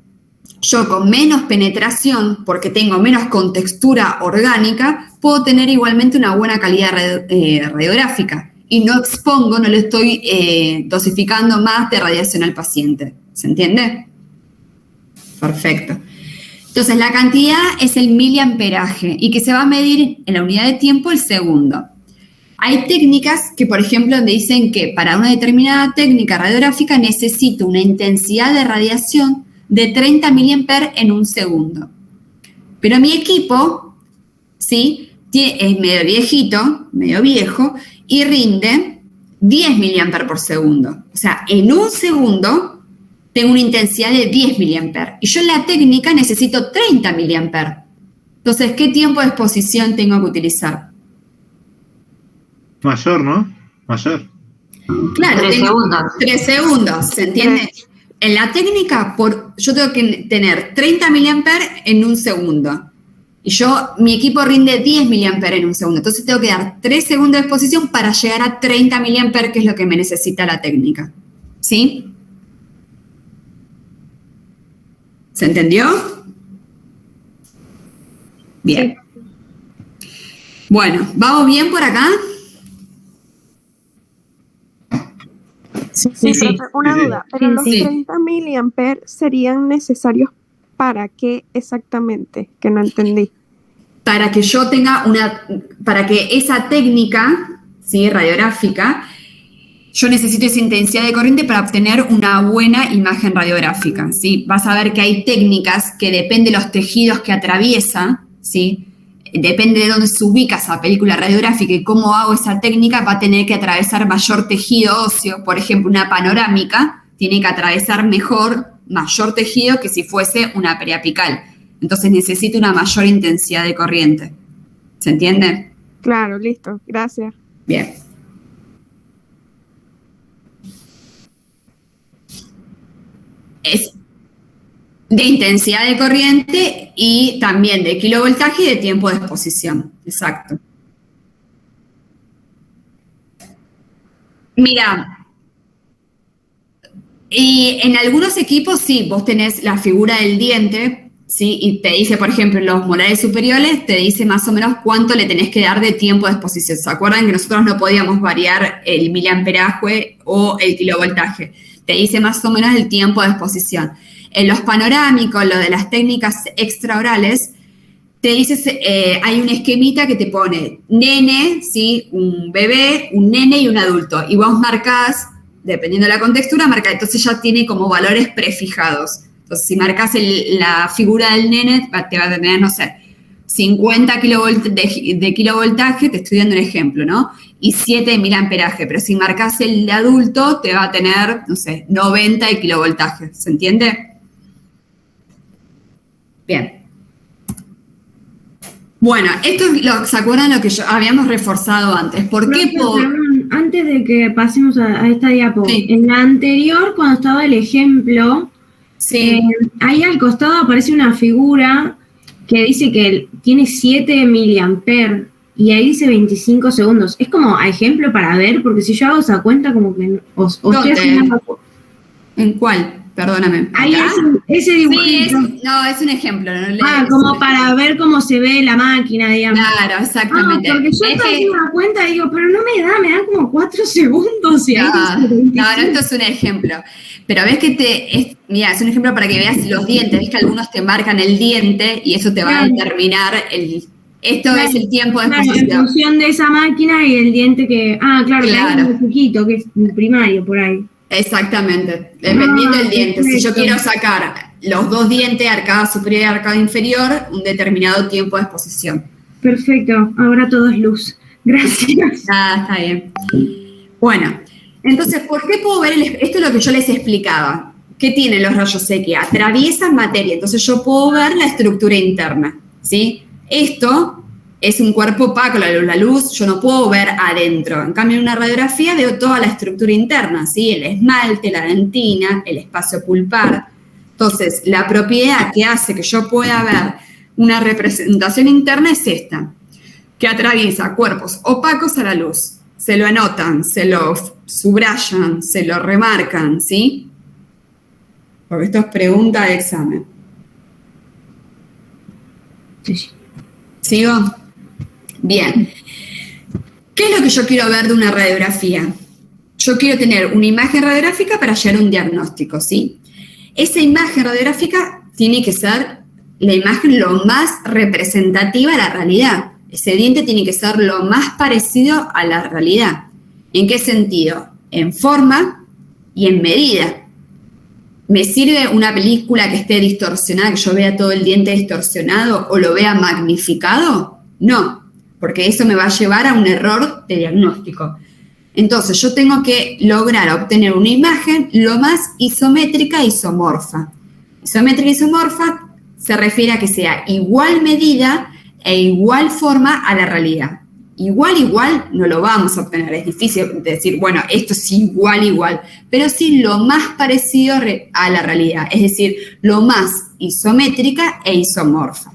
yo con menos penetración, porque tengo menos contextura orgánica, puedo tener igualmente una buena calidad radiográfica. Y no expongo, no le estoy dosificando más de radiación al paciente. ¿Se entiende? Perfecto. Entonces, la cantidad es el miliamperaje y que se va a medir en la unidad de tiempo el segundo. Hay técnicas que, por ejemplo, donde dicen que para una determinada técnica radiográfica necesito una intensidad de radiación de 30 miliamperes en un segundo. Pero mi equipo, ¿sí? Es medio viejito, medio viejo, y rinde 10 miliamperes por segundo. O sea, en un segundo tengo una intensidad de 10 miliamperes. Y yo en la técnica necesito 30 miliamperes. Entonces, ¿qué tiempo de exposición tengo que utilizar? Mayor, ¿no? Mayor. Claro, 3 segundos. 3 segundos, ¿se entiende? En la técnica, yo tengo que tener 30 miliamperes en un segundo. Y mi equipo rinde 10 miliamperes en un segundo. Entonces tengo que dar 3 segundos de exposición para llegar a 30 miliamperes, que es lo que me necesita la técnica. ¿Sí? ¿Se entendió? Bien. Bueno, ¿vamos bien por acá? Sí, Sí. profe, una Sí, sí. duda. Pero los Sí. 30 miliamperes serían necesarios ¿para qué exactamente? Que no entendí. Para que yo tenga para que esa técnica, ¿sí? Radiográfica, yo necesito esa intensidad de corriente para obtener una buena imagen radiográfica, ¿sí? Vas a ver que hay técnicas que depende de los tejidos que atraviesa, ¿sí? Depende de dónde se ubica esa película radiográfica y cómo hago esa técnica, va a tener que atravesar mayor tejido óseo. Por ejemplo, una panorámica tiene que atravesar mayor tejido que si fuese una periapical. Entonces necesito una mayor intensidad de corriente. ¿Se entiende? Claro, listo. Gracias. Bien. Es de intensidad de corriente y también de kilovoltaje y de tiempo de exposición. Exacto. Mira, y en algunos equipos sí, vos tenés la figura del diente, ¿sí? Y te dice, por ejemplo, en los molares superiores, te dice más o menos cuánto le tenés que dar de tiempo de exposición. ¿Se acuerdan que nosotros no podíamos variar el miliamperaje o el kilovoltaje? Te dice más o menos el tiempo de exposición. En los panorámicos, lo de las técnicas extraorales, te dices, hay un esquemita que te pone nene, ¿sí? Un bebé, un nene y un adulto. Y vos marcás, dependiendo de la contextura, entonces ya tiene como valores prefijados. Entonces, si marcas la figura del nene, te va a tener, no sé, 50 de kilovoltaje, te estoy dando un ejemplo, ¿no? Y 7 de miliamperaje. Pero si marcas el de adulto, te va a tener, no sé, 90 de kilovoltaje. ¿Se entiende? Bien. Bueno, esto es ¿se acuerdan lo que habíamos reforzado antes? ¿Por qué? Perdón, antes de que pasemos a esta diapo, Sí. en la anterior, cuando estaba el ejemplo, Sí. ahí al costado aparece una figura que dice que tiene 7 miliamperes y ahí dice 25 segundos. Es como a ejemplo para ver, porque si yo hago esa cuenta, como que o estoy ¿Dónde? haciendo. ¿En cuál? Perdóname. Ahí ¿Acá? ese Sí, dibujito. es un ejemplo. No Como para ver cómo se ve la máquina, digamos. Claro, exactamente. Porque yo estaba haciendo una cuenta y digo, pero no me da 4 segundos y ahí dice 25. No, esto es un ejemplo. Pero ves que mira, es un ejemplo para que veas los dientes. Ves que algunos te marcan el diente y eso te va a determinar esto es el tiempo de Claro, en exposición. función de esa máquina y el diente que... claro. Que hay un chiquito, que es primario, por ahí. Exactamente, dependiendo del diente. Si yo quiero sacar los dos dientes, arcada superior y arcada inferior, un determinado tiempo de exposición. Perfecto, ahora todo es luz. Gracias. Ah, está bien. Bueno, entonces, ¿por qué puedo ver esto es lo que yo les explicaba. ¿Qué tienen los rayos X? Atraviesan materia, entonces yo puedo ver la estructura interna, ¿sí? Esto es un cuerpo opaco, la luz, yo no puedo ver adentro. En cambio, en una radiografía veo toda la estructura interna, ¿sí? El esmalte, la dentina, el espacio pulpar. Entonces, la propiedad que hace que yo pueda ver una representación interna es esta, que atraviesa cuerpos opacos a la luz. Se lo anotan, se lo subrayan, se lo remarcan, ¿sí? Porque esto es pregunta de examen. Sí. ¿Sigo? Bien. ¿Qué es lo que yo quiero ver de una radiografía? Yo quiero tener una imagen radiográfica para llegar a un diagnóstico, ¿sí? Esa imagen radiográfica tiene que ser la imagen lo más representativa de la realidad. Ese diente tiene que ser lo más parecido a la realidad. ¿En qué sentido? En forma y en medida. ¿Me sirve una película que esté distorsionada, que yo vea todo el diente distorsionado o lo vea magnificado? No, porque eso me va a llevar a un error de diagnóstico. Entonces, yo tengo que lograr obtener una imagen lo más isométrica e isomorfa. Isométrica e isomorfa se refiere a que sea igual medida e igual forma a la realidad. Igual no lo vamos a obtener, es difícil decir, bueno, esto es igual, pero sí lo más parecido a la realidad, es decir, lo más isométrica e isomorfa.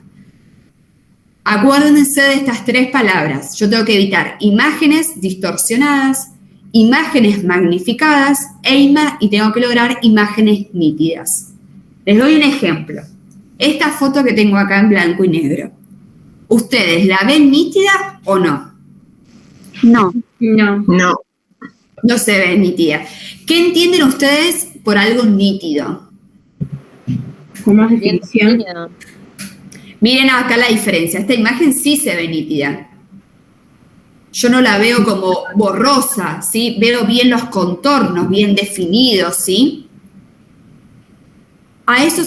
Acuérdense de estas tres palabras, yo tengo que evitar imágenes distorsionadas, imágenes magnificadas y tengo que lograr imágenes nítidas. Les doy un ejemplo, esta foto que tengo acá en blanco y negro, ¿ustedes la ven nítida o no? No. No. No se ve nítida. ¿Qué entienden ustedes por algo nítido? Con más definición. Miren acá la diferencia. Esta imagen sí se ve nítida. Yo no la veo como borrosa, ¿sí? Veo bien los contornos, bien definidos, ¿sí? A eso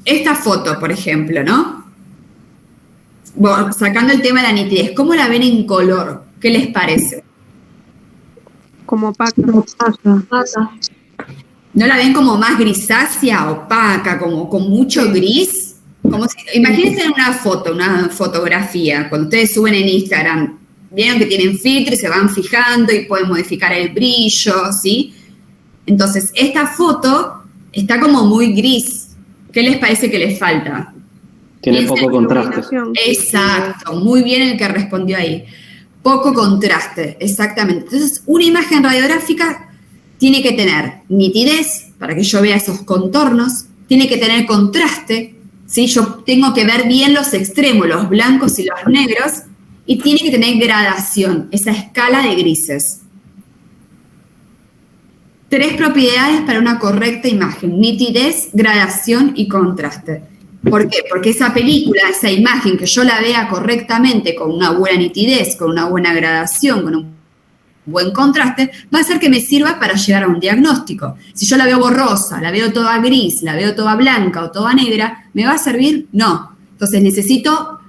esta foto, por ejemplo, ¿no? Bueno, sacando el tema de la nitidez, ¿cómo la ven en color? ¿Qué les parece? Como opaca. ¿No la ven como más grisácea, opaca, como con mucho gris? Imagínense en una fotografía, cuando ustedes suben en Instagram, vieron que tienen filtro y se van fijando y pueden modificar el brillo, ¿sí? Entonces, esta foto está como muy gris. ¿Qué les parece que les falta? Tiene poco contraste. Exacto, muy bien el que respondió ahí. Poco contraste, exactamente. Entonces, una imagen radiográfica tiene que tener nitidez, para que yo vea esos contornos, tiene que tener contraste, ¿sí? Yo tengo que ver bien los extremos, los blancos y los negros, y tiene que tener gradación, esa escala de grises. 3 propiedades para una correcta imagen: nitidez, gradación y contraste. ¿Por qué? Porque esa película, esa imagen, que yo la vea correctamente, con una buena nitidez, con una buena gradación, con un buen contraste, va a hacer que me sirva para llegar a un diagnóstico. Si yo la veo borrosa, la veo toda gris, la veo toda blanca o toda negra, ¿me va a servir? No. Entonces necesito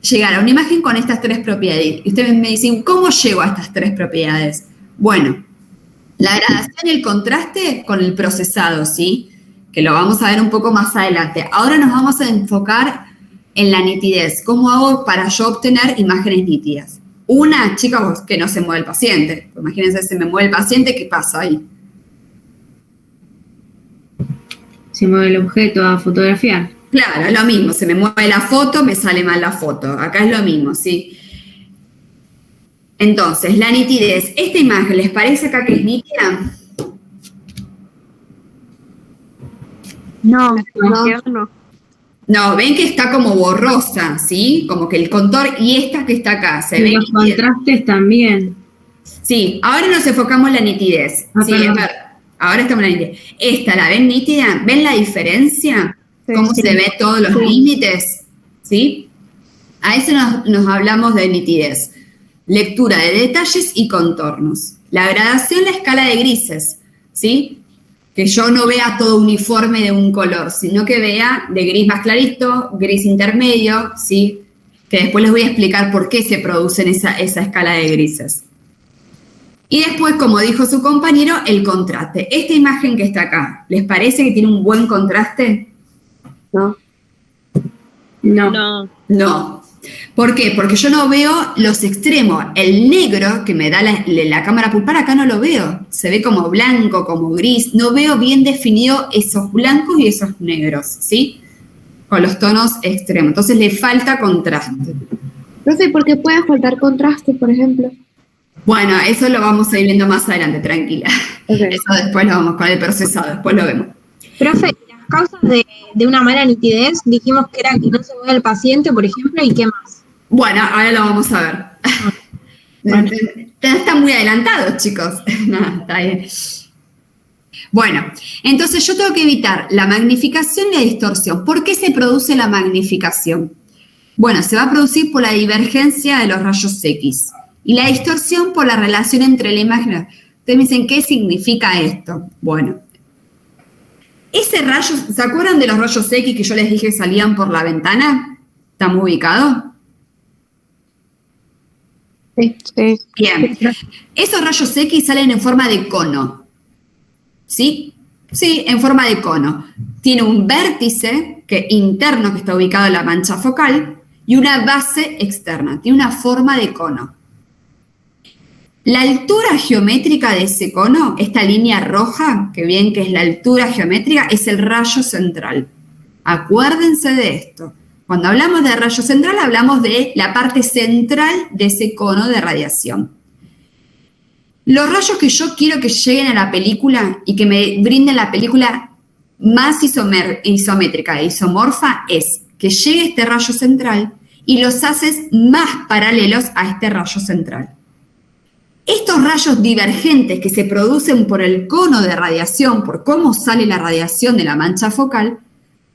llegar a una imagen con estas 3 propiedades. Y ustedes me dicen, ¿cómo llego a estas 3 propiedades? Bueno, la gradación y el contraste con el procesado, ¿sí? Que lo vamos a ver un poco más adelante. Ahora nos vamos a enfocar en la nitidez. ¿Cómo hago para yo obtener imágenes nítidas? Una, chicos, que no se mueve el paciente. Imagínense, se me mueve el paciente, ¿qué pasa ahí? Se mueve el objeto a fotografiar. Claro, es lo mismo. Se me mueve la foto, me sale mal la foto. Acá es lo mismo, ¿sí? Entonces, la nitidez. ¿Esta imagen les parece acá que es nítida? No. No, ven que está como borrosa, ¿sí? Como que el contorno, y esta que está acá, ¿se ve? Los contrastes también. Sí, ahora nos enfocamos en la nitidez. Sí, ahora estamos en la nitidez. ¿Esta la ven nítida? ¿Ven la diferencia? Sí, ¿Cómo sí. se ve todos los límites? ¿Sí? A eso nos hablamos de nitidez. Lectura de detalles y contornos. La gradación, la escala de grises, ¿sí? Que yo no vea todo uniforme de un color, sino que vea de gris más clarito, gris intermedio, ¿sí? que después les voy a explicar por qué se produce en esa escala de grises. Y después, como dijo su compañero, el contraste. Esta imagen que está acá, ¿les parece que tiene un buen contraste? No. No. No. ¿Por qué? Porque yo no veo los extremos. El negro que me da la cámara pulpar acá no lo veo. Se ve como blanco, como gris. No veo bien definido esos blancos y esos negros, ¿sí? Con los tonos extremos. Entonces le falta contraste. Profe, ¿por qué puede faltar contraste, por ejemplo? Bueno, eso lo vamos a ir viendo más adelante, tranquila. Okay. Eso después lo vamos con el procesado, después lo vemos. Profe, las causas de una mala nitidez dijimos que era que no se ve al paciente, por ejemplo, ¿y qué más? Bueno, ahora lo vamos a ver. Bueno. Están muy adelantados, chicos. No, está bien. Bueno, entonces yo tengo que evitar la magnificación y la distorsión. ¿Por qué se produce la magnificación? Bueno, se va a producir por la divergencia de los rayos X y la distorsión por la relación entre la imagen. Ustedes me dicen, ¿qué significa esto? Bueno, ese rayo, ¿se acuerdan de los rayos X que yo les dije que salían por la ventana? ¿Está muy ubicado? Sí. Sí. Bien, esos rayos X salen en forma de cono, ¿sí? Sí, en forma de cono. Tiene un vértice interno que está ubicado en la mancha focal y una base externa, tiene una forma de cono. La altura geométrica de ese cono, esta línea roja, que ven que es la altura geométrica, es el rayo central. Acuérdense de esto. Cuando hablamos de rayo central, hablamos de la parte central de ese cono de radiación. Los rayos que yo quiero que lleguen a la película y que me brinden la película más isométrica e isomorfa es que llegue este rayo central y los haces más paralelos a este rayo central. Estos rayos divergentes que se producen por el cono de radiación, por cómo sale la radiación de la mancha focal,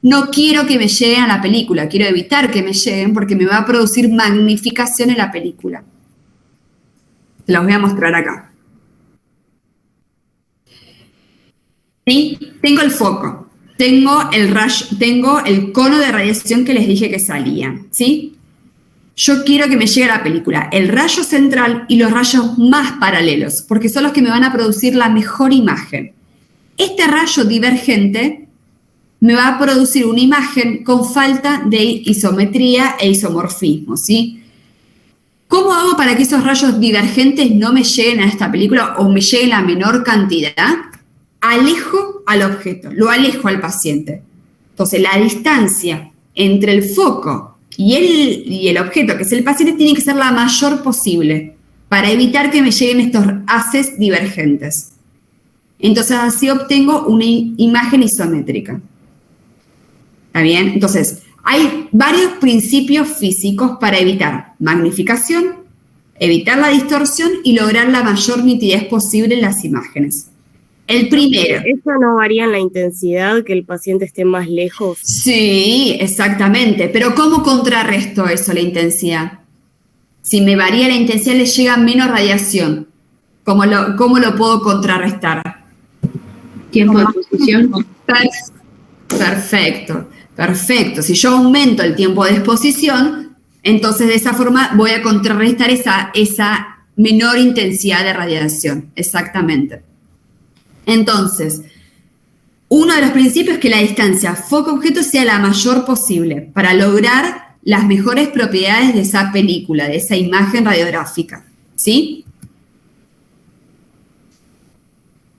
no quiero que me lleguen a la película, quiero evitar que me lleguen porque me va a producir magnificación en la película. Se los voy a mostrar acá. ¿Sí? Tengo el foco, tengo el cono de radiación que les dije que salía, ¿sí? Yo quiero que me llegue a la película el rayo central y los rayos más paralelos, porque son los que me van a producir la mejor imagen. Este rayo divergente me va a producir una imagen con falta de isometría e isomorfismo, ¿sí? ¿Cómo hago para que esos rayos divergentes no me lleguen a esta película o me lleguen la menor cantidad? Alejo al objeto, lo alejo al paciente. Entonces, la distancia entre el foco y el objeto, que es el paciente, tiene que ser la mayor posible para evitar que me lleguen estos haces divergentes. Entonces, así obtengo una imagen isométrica. ¿Está bien? Entonces, hay varios principios físicos para evitar magnificación, evitar la distorsión y lograr la mayor nitidez posible en las imágenes. El primero. ¿Eso no varía en la intensidad, que el paciente esté más lejos? Sí, exactamente. Pero ¿cómo contrarresto eso, la intensidad? Si me varía la intensidad, le llega menos radiación. ¿Cómo lo puedo contrarrestar? Tiempo de exposición. Perfecto. Si yo aumento el tiempo de exposición, entonces de esa forma voy a contrarrestar esa menor intensidad de radiación. Exactamente. Entonces, uno de los principios es que la distancia foco-objeto sea la mayor posible para lograr las mejores propiedades de esa película, de esa imagen radiográfica, ¿sí?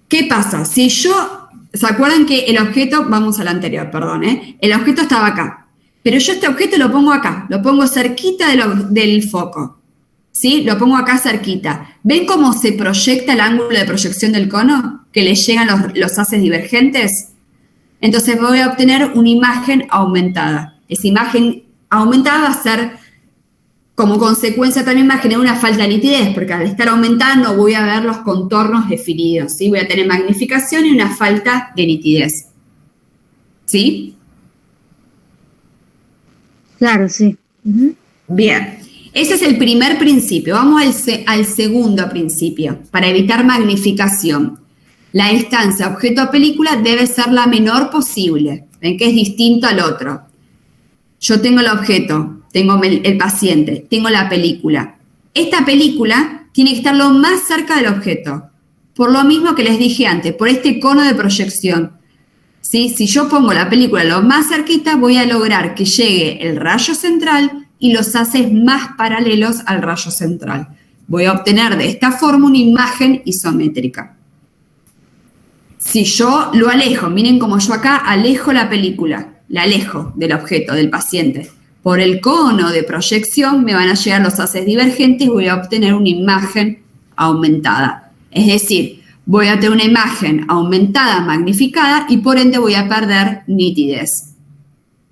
¿Qué pasa? Si yo, ¿se acuerdan que el objeto, vamos al anterior, perdón, el objeto estaba acá, pero yo este objeto lo pongo acá, lo pongo cerquita del foco, ¿sí? Lo pongo acá cerquita. ¿Ven cómo se proyecta el ángulo de proyección del cono? Que le llegan los haces divergentes. Entonces voy a obtener una imagen aumentada. Esa imagen aumentada va a ser, como consecuencia también va a generar una falta de nitidez, porque al estar aumentada no voy a ver los contornos definidos, ¿sí? Voy a tener magnificación y una falta de nitidez. ¿Sí? Claro, sí. Bien. Ese es el primer principio. Vamos al segundo principio, para evitar magnificación. La distancia objeto-película debe ser la menor posible. ¿Ven que es distinto al otro? Yo tengo el objeto tengo el paciente, tengo la película. Esta película tiene que estar lo más cerca del objeto, por lo mismo que les dije antes, por este cono de proyección. ¿Sí? Si yo pongo la película lo más cerquita, voy a lograr que llegue el rayo central y los haces más paralelos al rayo central. Voy a obtener de esta forma una imagen isométrica. Si yo lo alejo, miren como yo acá alejo la película, la alejo del objeto, del paciente. Por el cono de proyección me van a llegar los haces divergentes y voy a obtener una imagen aumentada. Es decir, voy a tener una imagen aumentada, magnificada, y por ende voy a perder nitidez.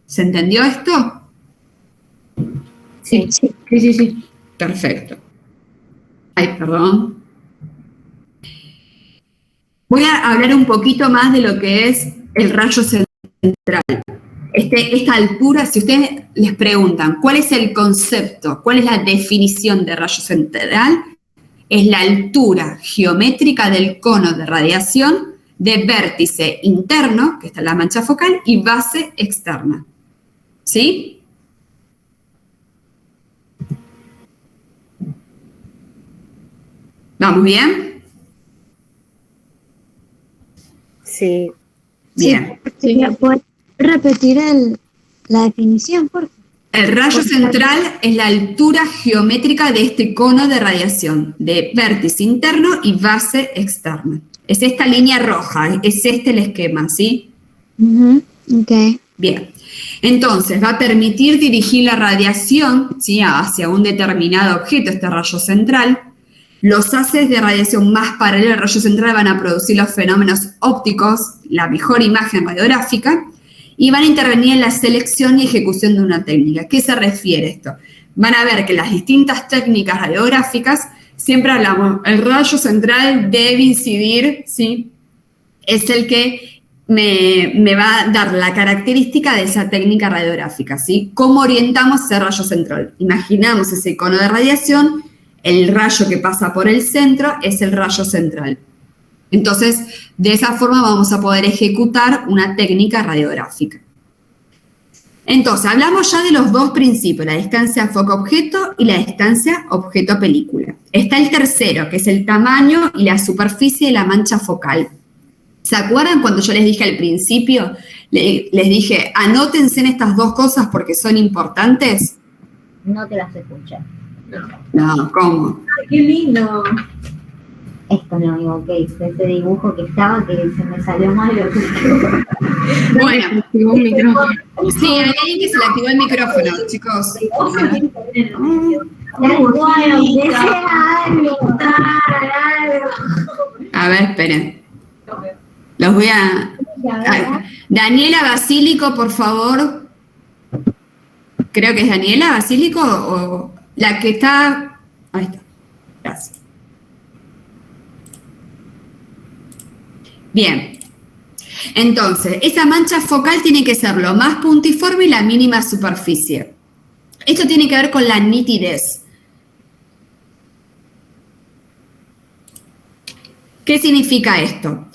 ¿Se entendió esto? Sí. Perfecto. Ay, perdón. Voy a hablar un poquito más de lo que es el rayo central. Esta altura, si ustedes les preguntan cuál es el concepto, cuál es la definición de rayo central, es la altura geométrica del cono de radiación de vértice interno, que está en la mancha focal, y base externa. ¿Sí? ¿Vamos bien? Sí. Bien. ¿Puedes repetir la definición, por favor? El rayo central es la altura geométrica de este cono de radiación, de vértice interno y base externa. Es esta línea roja, es este el esquema, ¿sí? Ok. Bien. Entonces, va a permitir dirigir la radiación, ¿sí?, hacia un determinado objeto, este rayo central. Los haces de radiación más paralelos al rayo central van a producir los fenómenos ópticos, la mejor imagen radiográfica, y van a intervenir en la selección y ejecución de una técnica. ¿A qué se refiere esto? Van a ver que las distintas técnicas radiográficas, siempre hablamos, el rayo central debe incidir, ¿sí? Es el que me va a dar la característica de esa técnica radiográfica, ¿sí? ¿Cómo orientamos ese rayo central? Imaginamos ese cono de radiación, el rayo que pasa por el centro es el rayo central. Entonces, de esa forma vamos a poder ejecutar una técnica radiográfica. Entonces, hablamos ya de los dos principios, la distancia foco-objeto y la distancia objeto-película. Está el tercero, que es el tamaño y la superficie de la mancha focal. ¿Se acuerdan cuando yo les dije al principio? Les dije, anótense en estas dos cosas porque son importantes. No te las escuché. No, ¿cómo? Ay, qué lindo. Esto no digo, ok, ese dibujo que estaba que se me salió mal. Bueno, sí, hay alguien que se le activó el micrófono, chicos. A ver, esperen. Los voy a... Daniela Basílico, por favor. Creo que es Daniela Basílico o la que está... Ahí está. Gracias. Bien. Entonces, esa mancha focal tiene que ser lo más puntiforme y la mínima superficie. Esto tiene que ver con la nitidez. ¿Qué significa esto?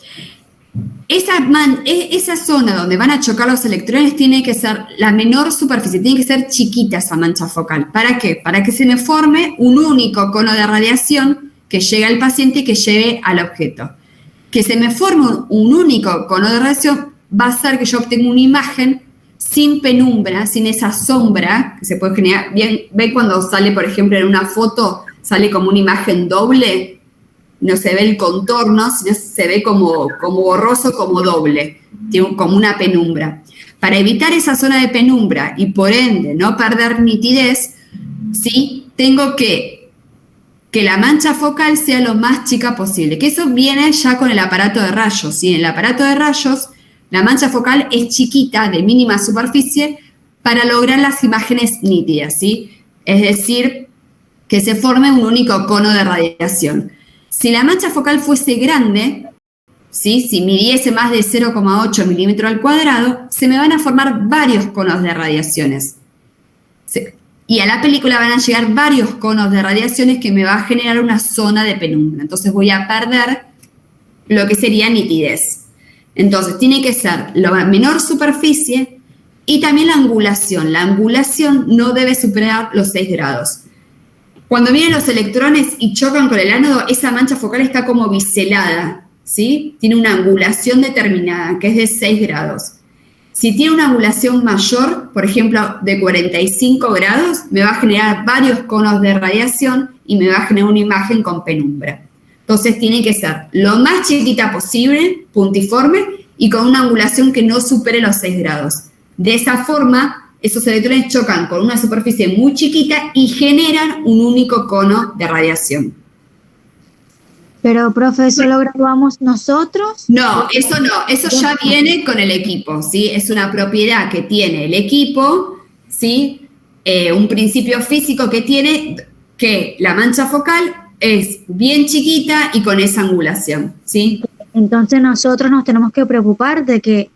Esa zona donde van a chocar los electrones tiene que ser la menor superficie, tiene que ser chiquita esa mancha focal. ¿Para qué? Para que se me forme un único cono de radiación que llegue al paciente y que llegue al objeto. Que se me forme un único cono de radiación va a hacer que yo obtenga una imagen sin penumbra, sin esa sombra que se puede generar. Bien, ¿ven cuando sale, por ejemplo, en una foto, sale como una imagen doble? No se ve el contorno, sino se ve como borroso, como doble, como una penumbra. Para evitar esa zona de penumbra y por ende no perder nitidez, ¿sí?, tengo que la mancha focal sea lo más chica posible, que eso viene ya con el aparato de rayos, ¿sí? En el aparato de rayos, la mancha focal es chiquita, de mínima superficie, para lograr las imágenes nítidas, ¿sí? Es decir, que se forme un único cono de radiación. Si la mancha focal fuese grande, ¿sí?, si midiese más de 0,8 milímetros al cuadrado, se me van a formar varios conos de radiaciones. Y a la película van a llegar varios conos de radiaciones que me va a generar una zona de penumbra. Entonces voy a perder lo que sería nitidez. Entonces tiene que ser la menor superficie Y también la angulación. La angulación no debe superar los 6 grados. Cuando vienen los electrones y chocan con el ánodo, esa mancha focal está como biselada, ¿sí? Tiene una angulación determinada, que es de 6 grados. Si tiene una angulación mayor, por ejemplo, de 45 grados, me va a generar varios conos de radiación y me va a generar una imagen con penumbra. Entonces tiene que ser lo más chiquita posible, puntiforme, y con una angulación que no supere los 6 grados. De esa forma, esos electrones chocan con una superficie muy chiquita y generan un único cono de radiación. Pero, profe, ¿eso lo graduamos nosotros? No, eso ya viene con el equipo, ¿sí? Es una propiedad que tiene el equipo, ¿sí? Un principio físico que tiene que la mancha focal es bien chiquita y con esa angulación, ¿sí? Entonces nosotros nos tenemos que preocupar de que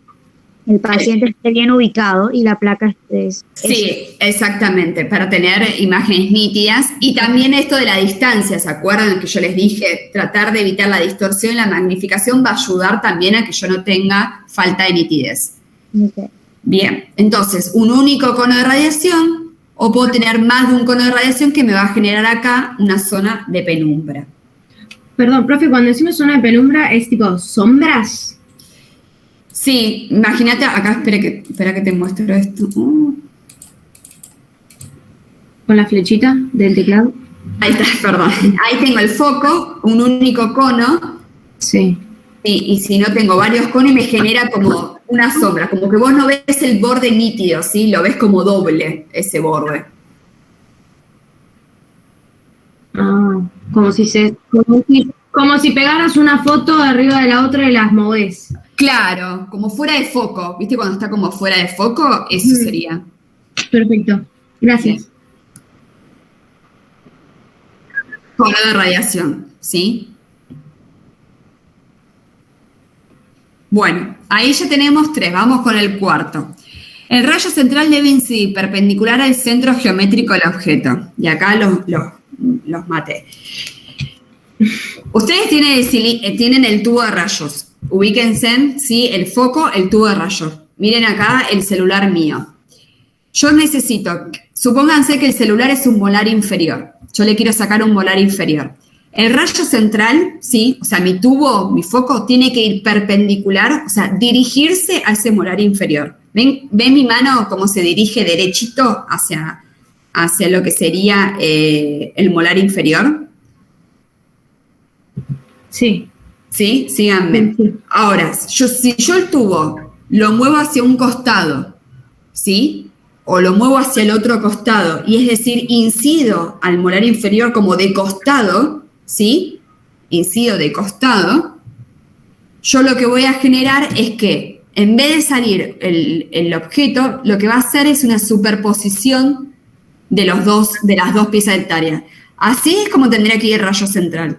el paciente esté bien ubicado y la placa esté... Sí, exactamente, para tener imágenes nítidas. Y también esto de la distancia, ¿se acuerdan que yo les dije? Tratar de evitar la distorsión y la magnificación va a ayudar también a que yo no tenga falta de nitidez. Okay. Bien, entonces, un único cono de radiación, o puedo tener más de un cono de radiación que me va a generar acá una zona de penumbra. Perdón, profe, cuando decimos zona de penumbra, ¿es tipo sombras? Sí, imagínate, acá espera que te muestro esto. ¿Con la flechita del teclado? Ahí está, perdón. Ahí tengo el foco, un único cono. Sí. Y si no tengo varios conos me genera como una sombra, como que vos no ves el borde nítido, ¿sí? Lo ves como doble, ese borde. Ah, como si pegaras una foto arriba de la otra y las movés. Claro, como fuera de foco. ¿Viste cuando está como fuera de foco? Eso sería. Perfecto. Gracias. Cono de radiación, ¿sí? Bueno, ahí ya tenemos 3. Vamos con el cuarto. El rayo central debe incidir perpendicular al centro geométrico del objeto. Y acá los maté. Ustedes tienen el tubo de rayos. Ubíquense, ¿sí? El foco, el tubo de rayos. Miren acá el celular mío. Yo necesito, supónganse que el celular es un molar inferior. Yo le quiero sacar un molar inferior. El rayo central, ¿sí? O sea, mi tubo, mi foco, tiene que ir perpendicular, o sea, dirigirse a ese molar inferior. ¿Ven mi mano cómo se dirige derechito hacia lo que sería el molar inferior? Sí. ¿Sí? Síganme. Sí. Ahora, si yo el tubo lo muevo hacia un costado, ¿sí? O lo muevo hacia el otro costado, y es decir, incido al molar inferior como de costado, ¿sí? Incido de costado, yo lo que voy a generar es que, en vez de salir el objeto, lo que va a hacer es una superposición de las dos piezas dentarias. Así es como tendría que ir el rayo central.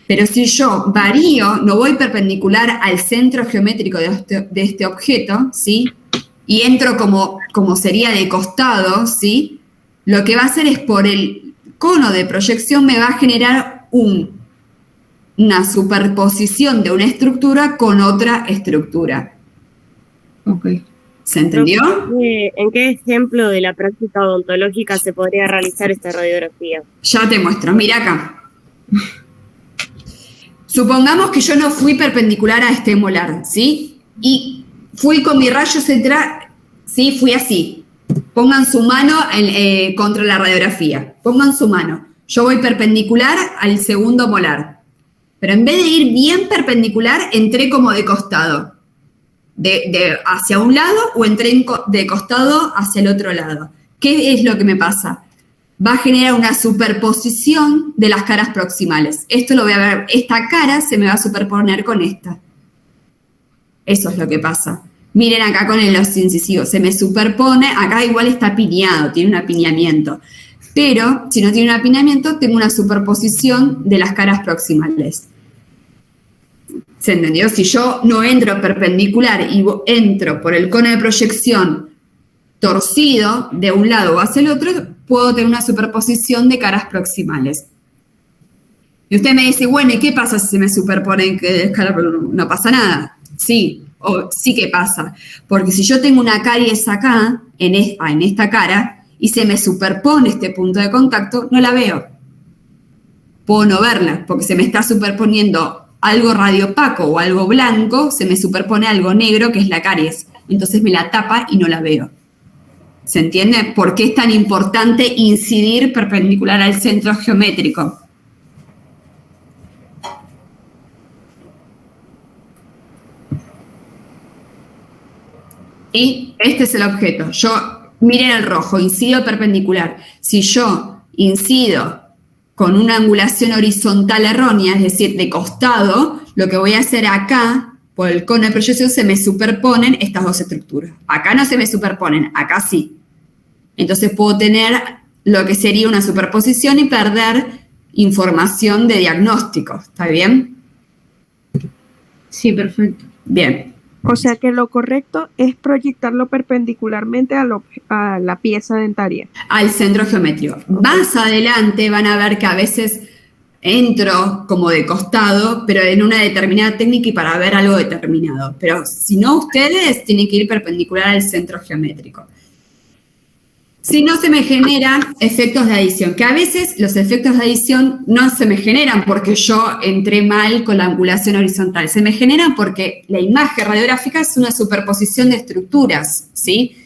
Pero si yo varío, no voy perpendicular al centro geométrico de este objeto, ¿sí? Y entro como sería de costado, ¿sí? Lo que va a hacer es por el cono de proyección me va a generar una superposición de una estructura con otra estructura. Ok. ¿Se entendió? ¿En qué ejemplo de la práctica odontológica se podría realizar esta radiografía? Ya te muestro, mira acá. Supongamos que yo no fui perpendicular a este molar, ¿sí? Y fui con mi rayo central, ¿sí? Fui así. Pongan su mano contra la radiografía. Pongan su mano. Yo voy perpendicular al segundo molar. Pero en vez de ir bien perpendicular, entré como de costado. Hacia un lado o entré de costado hacia el otro lado. ¿Qué es lo que me pasa? Va a generar una superposición de las caras proximales. Esto lo voy a ver, esta cara se me va a superponer con esta. Eso es lo que pasa. Miren acá con los incisivos, se me superpone, acá igual está piñado, tiene un apiñamiento. Pero si no tiene un apiñamiento, tengo una superposición de las caras proximales. ¿Se entendió? Si yo no entro perpendicular y entro por el cono de proyección torcido de un lado o hacia el otro, puedo tener una superposición de caras proximales. Y usted me dice, bueno, ¿y qué pasa si se me superponen que caras? No pasa nada. Sí, O sí que pasa, porque si yo tengo una caries acá, en esta cara, y se me superpone este punto de contacto, no la veo. Puedo no verla, porque se me está superponiendo algo radiopaco o algo blanco, se me superpone algo negro que es la caries. Entonces me la tapa y no la veo. ¿Se entiende? ¿Por qué es tan importante incidir perpendicular al centro geométrico? Y este es el objeto. Miren el rojo, incido perpendicular. Si yo incido con una angulación horizontal errónea, es decir, de costado, lo que voy a hacer acá, por el cono de proyección, se me superponen estas dos estructuras. Acá no se me superponen, acá sí. Entonces puedo tener lo que sería una superposición y perder información de diagnóstico. ¿Está bien? Sí, perfecto. Bien. O sea que lo correcto es proyectarlo perpendicularmente a la pieza dentaria. Al centro geométrico. Más adelante van a ver que a veces entro como de costado, pero en una determinada técnica y para ver algo determinado. Pero si no, ustedes tienen que ir perpendicular al centro geométrico. Si no, se me generan efectos de adición, que a veces los efectos de adición no se me generan porque yo entré mal con la angulación horizontal, se me generan porque la imagen radiográfica es una superposición de estructuras, ¿sí?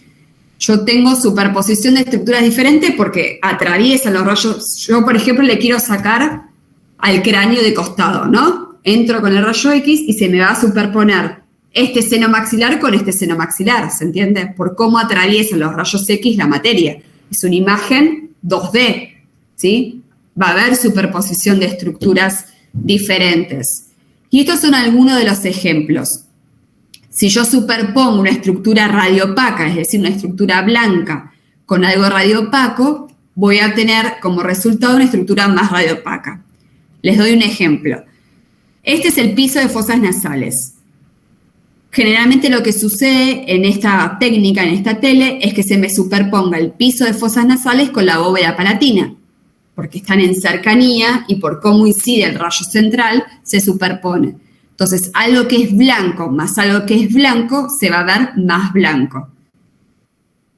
Yo tengo superposición de estructuras diferentes porque atraviesan los rayos. Yo, por ejemplo, le quiero sacar al cráneo de costado, ¿no? Entro con el rayo X y se me va a superponer este seno maxilar con este seno maxilar, ¿se entiende? Por cómo atraviesan los rayos X la materia. Es una imagen 2D, ¿sí? Va a haber superposición de estructuras diferentes. Y estos son algunos de los ejemplos. Si yo superpongo una estructura radiopaca, es decir, una estructura blanca con algo radiopaco, voy a tener como resultado una estructura más radiopaca. Les doy un ejemplo. Este es el piso de fosas nasales. Generalmente lo que sucede en esta técnica, en esta tele, es que se me superponga el piso de fosas nasales con la bóveda palatina, porque están en cercanía y por cómo incide el rayo central, se superpone. Entonces, algo que es blanco más algo que es blanco, se va a ver más blanco.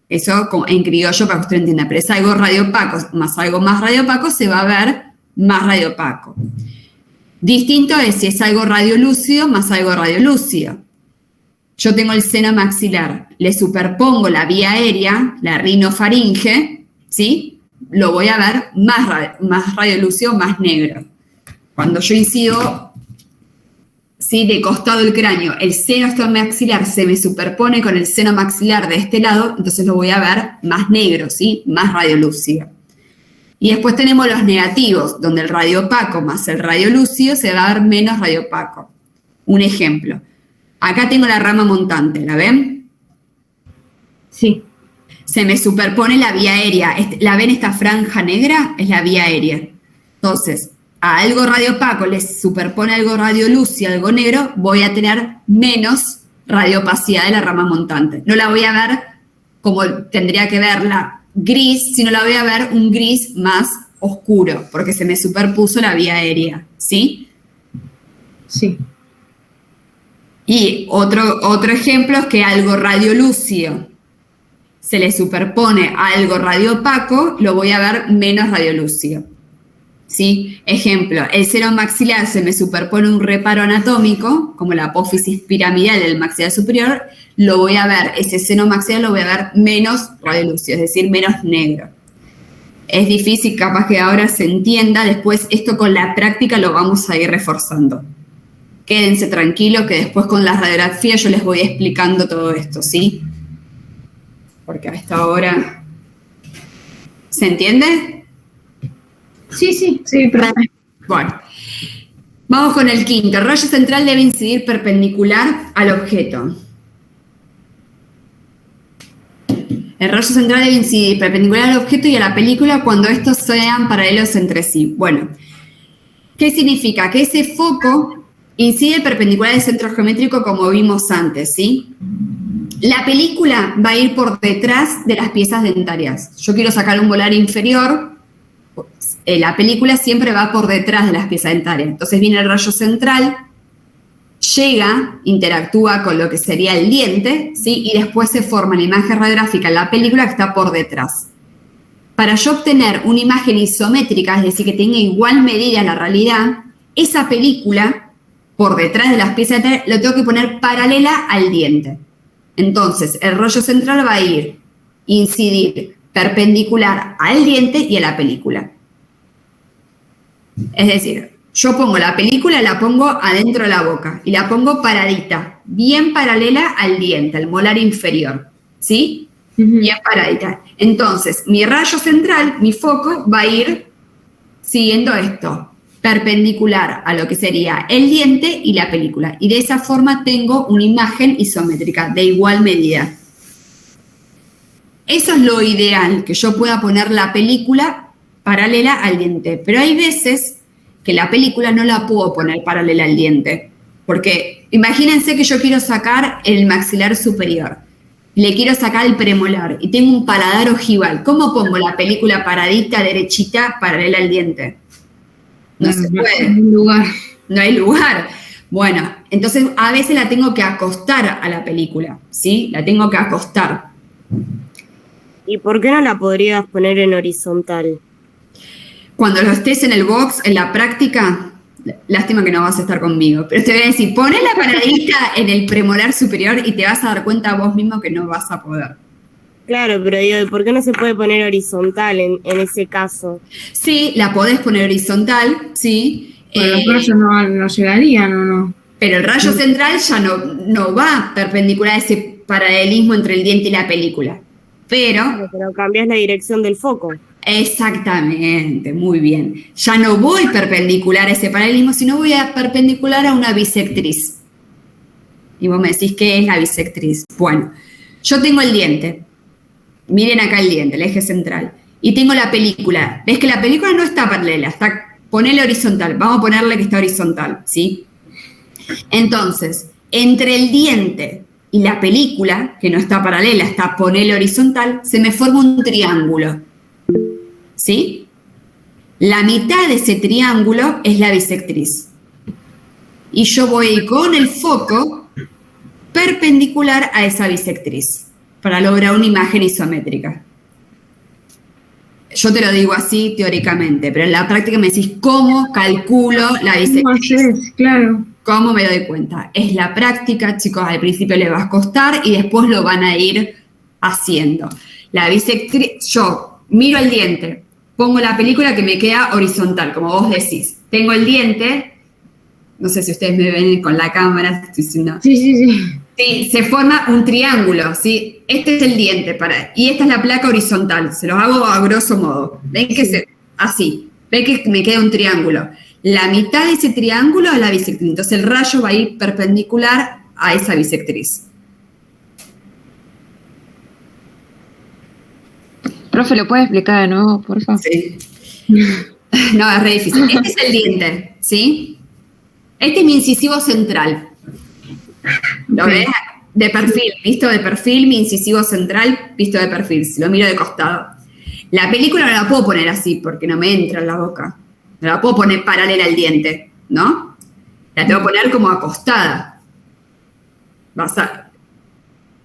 Eso en criollo para que usted entienda, pero es algo radiopaco más radiopaco, se va a ver más radiopaco. Distinto es si es algo radiolúcido más algo radiolúcido. Yo tengo el seno maxilar, le superpongo la vía aérea, la rinofaringe, ¿sí? Lo voy a ver más radiolúcido, más negro. Cuando yo incido, ¿sí? De costado del cráneo, el seno maxilar se me superpone con el seno maxilar de este lado, entonces lo voy a ver más negro, ¿sí? Más radiolúcido. Y después tenemos los negativos, donde el radiopaco más el radiolúcido se va a ver menos radiopaco. Un ejemplo. Acá tengo la rama montante, ¿la ven? Sí. Se me superpone la vía aérea. ¿La ven esta franja negra? Es la vía aérea. Entonces, a algo radiopaco le superpone algo radiolúcido, algo negro, voy a tener menos radiopacidad de la rama montante. No la voy a ver como tendría que verla gris, sino la voy a ver un gris más oscuro, porque se me superpuso la vía aérea, ¿sí? Sí. Y otro ejemplo es que algo radiolúcido se le superpone a algo radiopaco, lo voy a ver menos radiolúcido. ¿Sí? Ejemplo, el seno maxilar se me superpone un reparo anatómico, como la apófisis piramidal del maxilar superior, lo voy a ver, ese seno maxilar lo voy a ver menos radiolúcido, es decir, menos negro. Es difícil, capaz que ahora se entienda, después esto con la práctica lo vamos a ir reforzando. Quédense tranquilos que después con las radiografías yo les voy explicando todo esto, ¿sí? Porque a esta hora... ¿Se entiende? Sí, perfecto. Bueno, vamos con el quinto. El rayo central debe incidir perpendicular al objeto. El rayo central debe incidir perpendicular al objeto y a la película cuando estos sean paralelos entre sí. Bueno, ¿qué significa? Que ese foco incide perpendicular al centro geométrico como vimos antes, ¿sí? La película va a ir por detrás de las piezas dentarias. Yo quiero sacar un molar inferior, la película siempre va por detrás de las piezas dentarias. Entonces viene el rayo central, llega, interactúa con lo que sería el diente, ¿sí? Y después se forma la imagen radiográfica en la película que está por detrás. Para yo obtener una imagen isométrica, es decir, que tenga igual medida a la realidad, esa película, por detrás de las piezas de lo tengo que poner paralela al diente. Entonces, el rollo central va a incidir perpendicular al diente y a la película. Es decir, yo pongo la película, la pongo adentro de la boca y la pongo paradita, bien paralela al diente, al molar inferior, ¿sí? Bien paradita. Entonces, mi rayo central, mi foco, va a ir siguiendo esto, perpendicular a lo que sería el diente y la película. Y de esa forma tengo una imagen isométrica de igual medida. Eso es lo ideal, que yo pueda poner la película paralela al diente. Pero hay veces que la película no la puedo poner paralela al diente. Porque imagínense que yo quiero sacar el maxilar superior. Le quiero sacar el premolar y tengo un paladar ojival. ¿Cómo pongo la película paradita, derechita, paralela al diente? No se puede. No hay lugar. Bueno, entonces a veces la tengo que acostar a la película, ¿sí? La tengo que acostar. ¿Y por qué no la podrías poner en horizontal? Cuando lo estés en el box, en la práctica, lástima que no vas a estar conmigo, pero te voy a decir, poné la paradita en el premolar superior y te vas a dar cuenta vos mismo que no vas a poder. Claro, pero digo, ¿por qué no se puede poner horizontal en ese caso? Sí, la podés poner horizontal, sí. Pero los rayos no llegarían, ¿o no? Pero el rayo central ya no va perpendicular a ese paralelismo entre el diente y la película. Pero cambias la dirección del foco. Exactamente, muy bien. Ya no voy perpendicular a ese paralelismo, sino voy a perpendicular a una bisectriz. Y vos me decís, ¿qué es la bisectriz? Bueno, yo tengo el diente. Miren acá el diente, el eje central. Y tengo la película. ¿Ves que la película no está paralela? Ponele horizontal. Vamos a ponerle que está horizontal, ¿sí? Entonces, entre el diente y la película, que no está paralela, está ponele horizontal, se me forma un triángulo. ¿Sí? La mitad de ese triángulo es la bisectriz. Y yo voy con el foco perpendicular a esa bisectriz para lograr una imagen isométrica. Yo te lo digo así teóricamente, pero en la práctica me decís, ¿cómo calculo la bisectriz? Claro. ¿Cómo me doy cuenta? Es la práctica, chicos, al principio les va a costar y después lo van a ir haciendo. La bisectriz, yo miro el diente, pongo la película que me queda horizontal, como vos decís. Tengo el diente, no sé si ustedes me ven con la cámara, estoy diciendo. Sí, se forma un triángulo, ¿sí? Este es el diente, y esta es la placa horizontal, se los hago a grosso modo. ¿Ven que así? ¿Ven que me queda un triángulo? La mitad de ese triángulo es la bisectriz, entonces el rayo va a ir perpendicular a esa bisectriz. Profe, ¿lo puede explicar de nuevo, por favor? Sí. No, es re difícil. Este es el diente, ¿sí? Este es mi incisivo central. ¿Lo ves? De perfil, visto de perfil, mi incisivo central, visto de perfil, si lo miro de costado. La película no la puedo poner así porque no me entra en la boca. No la puedo poner paralela al diente, ¿no? La tengo que poner como acostada.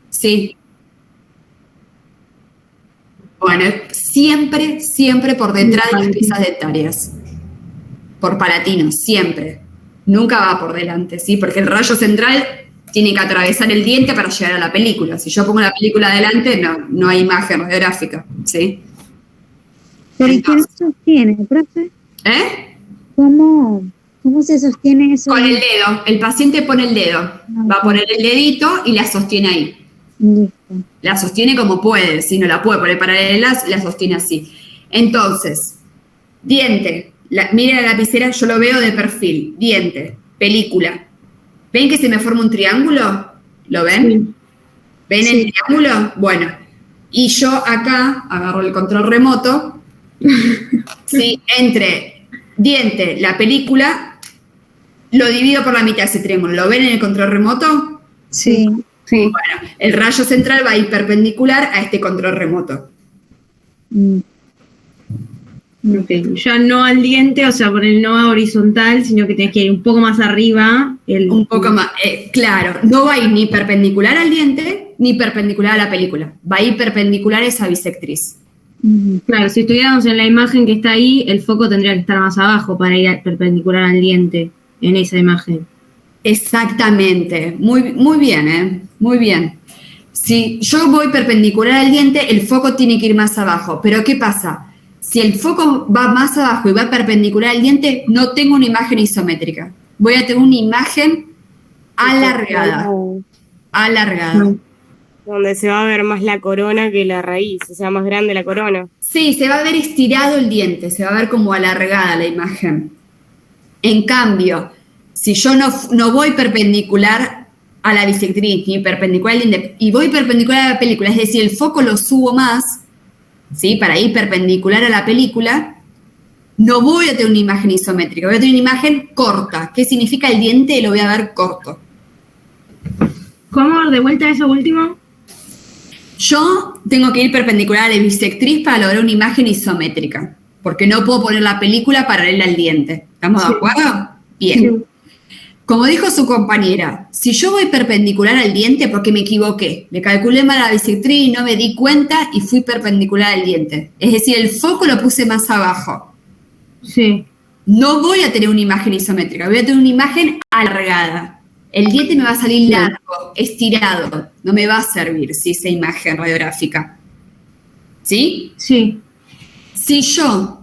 Sí. Bueno, siempre por detrás de las piezas dentarias. Por palatino, siempre. Nunca va por delante, ¿sí? Porque el rayo central tiene que atravesar el diente para llegar a la película. Si yo pongo la película adelante, no hay imagen radiográfica, ¿sí? ¿Pero y quién sostiene, profe? ¿Cómo se sostiene eso? Con el dedo. El paciente pone el dedo. Va a poner el dedito y la sostiene ahí. Listo. La sostiene como puede. Si no la puede poner paralela, la sostiene así. Entonces, diente. Miren la lapicera, yo lo veo de perfil. Diente, película. ¿Ven que se me forma un triángulo? ¿Lo ven? Sí. ¿Ven el triángulo? Bueno. Y yo acá agarro el control remoto. Sí, entre diente, la película, lo divido por la mitad ese triángulo. ¿Lo ven en el control remoto? Sí. Bueno, el rayo central va a ir perpendicular a este control remoto. Ok, ya no al diente, o sea, poner no a horizontal, sino que tenés que ir un poco más arriba. Un poco más, claro, no va a ir ni perpendicular al diente ni perpendicular a la película, va a ir perpendicular a esa bisectriz. Claro, si estuviéramos en la imagen que está ahí, el foco tendría que estar más abajo para ir perpendicular al diente en esa imagen. Exactamente, muy bien, muy bien. Si yo voy perpendicular al diente, el foco tiene que ir más abajo, pero ¿qué pasa? Si el foco va más abajo y va perpendicular al diente, no tengo una imagen isométrica. Voy a tener una imagen alargada. Alargada. Donde se va a ver más la corona que la raíz, o sea, más grande la corona. Sí, se va a ver estirado el diente, se va a ver como alargada la imagen. En cambio, si yo no voy perpendicular a la bisectriz, ni perpendicular al diente, y voy perpendicular a la película, es decir, el foco lo subo más, ¿sí? Para ir perpendicular a la película, no voy a tener una imagen isométrica, voy a tener una imagen corta. ¿Qué significa el diente? Lo voy a ver corto. ¿Cómo? De vuelta a eso último. Yo tengo que ir perpendicular a la bisectriz para lograr una imagen isométrica, porque no puedo poner la película paralela al diente. ¿Estamos de acuerdo? Bien. Sí. Como dijo su compañera, si yo voy perpendicular al diente porque me equivoqué, le calculé mal la bisectriz, no me di cuenta y fui perpendicular al diente. Es decir, el foco lo puse más abajo. Sí. No voy a tener una imagen isométrica, voy a tener una imagen alargada. El diente me va a salir largo, estirado. No me va a servir esa imagen radiográfica. ¿Sí? Sí. Si yo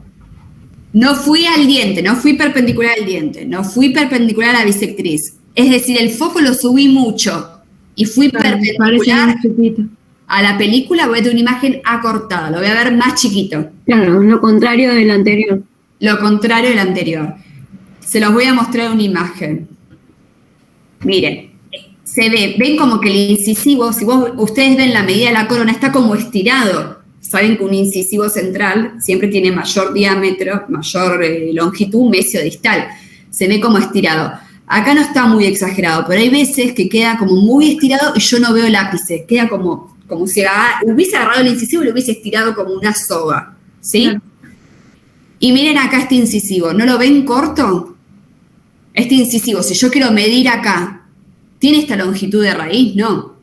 no fui al diente, no fui perpendicular al diente, no fui perpendicular a la bisectriz, es decir, el foco lo subí mucho y fui perpendicular a la película, voy a tener una imagen acortada, lo voy a ver más chiquito. Claro, lo contrario del anterior. Lo contrario del anterior. Se los voy a mostrar una imagen. Miren, se ve, ven como que el incisivo, si ustedes ven la medida de la corona, está como estirado. Saben que un incisivo central siempre tiene mayor diámetro, mayor longitud, mesiodistal. Se ve como estirado. Acá no está muy exagerado, pero hay veces que queda como muy estirado y yo no veo el ápice. Queda como si hubiese agarrado el incisivo y lo hubiese estirado como una soga. ¿Sí? Claro. Y miren acá este incisivo. ¿No lo ven corto? Este incisivo, si yo quiero medir acá, ¿tiene esta longitud de raíz? No.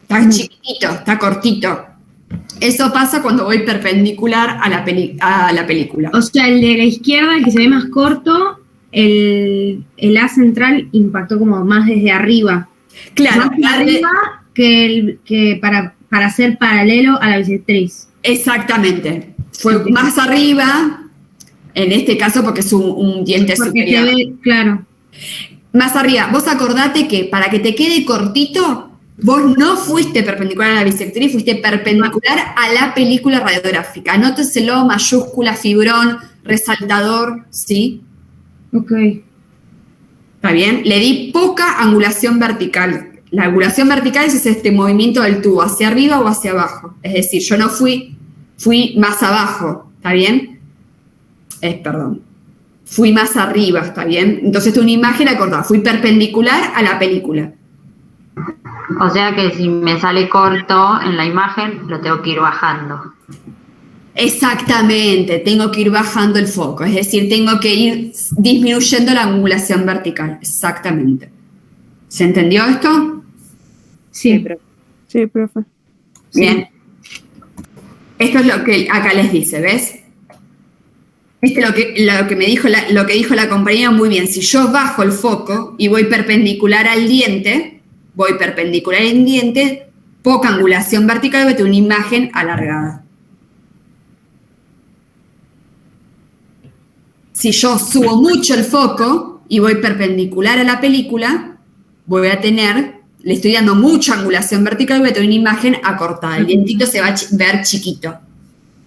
Está chiquitito, está cortito. Eso pasa cuando voy perpendicular a la película. O sea, el de la izquierda, el que se ve más corto, el A central impactó como más desde arriba. Claro. Más arriba que para ser paralelo a la bisectriz. Exactamente. Fue más arriba, en este caso porque es un diente superior. Se ve, claro. Más arriba. Vos acordate que para que te quede cortito, vos no fuiste perpendicular a la bisectriz, fuiste perpendicular a la película radiográfica. Anóteselo, mayúscula, fibrón, resaltador, ¿sí? Ok. ¿Está bien? Le di poca angulación vertical. La angulación vertical es este movimiento del tubo, hacia arriba o hacia abajo. Es decir, yo no fui más abajo, ¿está bien? Perdón. Fui más arriba, ¿está bien? Entonces, una imagen acortada. Fui perpendicular a la película. O sea que si me sale corto en la imagen, lo tengo que ir bajando. Exactamente, tengo que ir bajando el foco, es decir, tengo que ir disminuyendo la angulación vertical, exactamente. ¿Se entendió esto? Sí, profe. Sí, profe. Bien. Esto es lo que acá les dice, ¿ves? Este es lo que dijo la compañera muy bien. Si yo bajo el foco y voy perpendicular al diente, poca angulación vertical, voy a tener una imagen alargada. Si yo subo mucho el foco y voy perpendicular a la película, le estoy dando mucha angulación vertical y voy a tener una imagen acortada. El dientito se va a ver chiquito.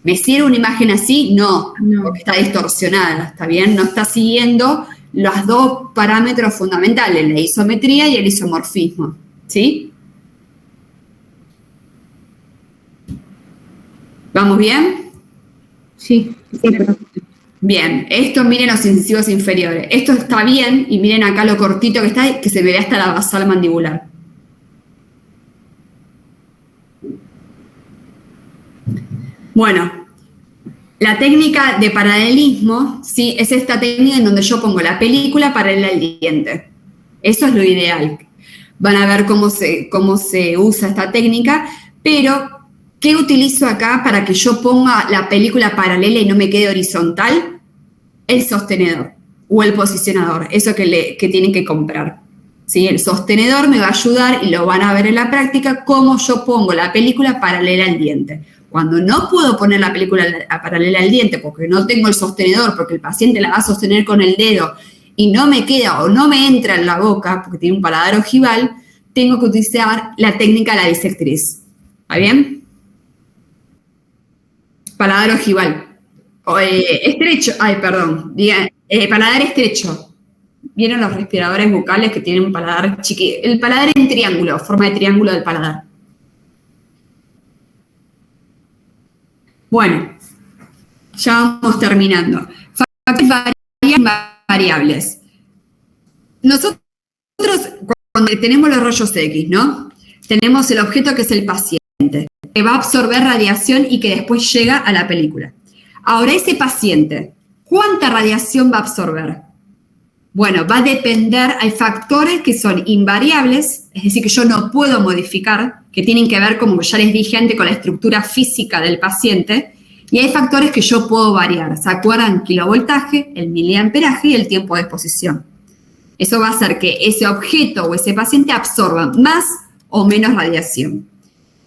¿Me sirve una imagen así? No, porque está distorsionada, ¿está bien? No está siguiendo los dos parámetros fundamentales, la isometría y el isomorfismo, ¿sí? ¿Vamos bien? Sí. Bien, esto miren los incisivos inferiores. Esto está bien y miren acá lo cortito que está, que se me ve hasta la basal mandibular. Bueno, La técnica de paralelismo, ¿sí? Es esta técnica en donde yo pongo la película paralela al diente. Eso es lo ideal. Van a ver cómo se usa esta técnica, pero ¿qué utilizo acá para que yo ponga la película paralela y no me quede horizontal? El sostenedor o el posicionador, eso que tienen que comprar. ¿Sí? El sostenedor me va a ayudar, y lo van a ver en la práctica, cómo yo pongo la película paralela al diente. Cuando no puedo poner la película paralela al diente porque no tengo el sostenedor, porque el paciente la va a sostener con el dedo y no me queda o no me entra en la boca porque tiene un paladar ojival, tengo que utilizar la técnica de la bisectriz. ¿Está bien? Paladar ojival. Estrecho, paladar estrecho. ¿Vieron los respiradores bucales que tienen un paladar chiquito? El paladar en triángulo, forma de triángulo del paladar. Bueno, ya vamos terminando. Factores variables. Nosotros, cuando tenemos los rayos X, ¿no? Tenemos el objeto que es el paciente, que va a absorber radiación y que después llega a la película. Ahora, ese paciente, ¿cuánta radiación va a absorber? Bueno, va a depender, hay factores que son invariables, es decir, que yo no puedo modificar, que tienen que ver, como ya les dije antes, con la estructura física del paciente, y hay factores que yo puedo variar. ¿Se acuerdan? Kilovoltaje, el miliamperaje y el tiempo de exposición. Eso va a hacer que ese objeto o ese paciente absorba más o menos radiación.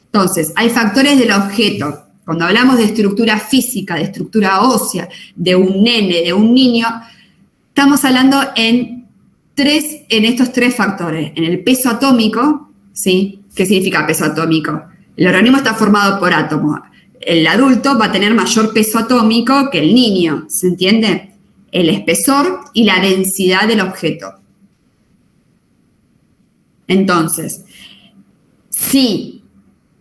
Entonces, hay factores del objeto. Cuando hablamos de estructura física, de estructura ósea, de un nene, de un niño, estamos hablando en estos tres factores. En el peso atómico, ¿sí? ¿Qué significa peso atómico? El organismo está formado por átomos. El adulto va a tener mayor peso atómico que el niño, ¿se entiende? El espesor y la densidad del objeto. Entonces, si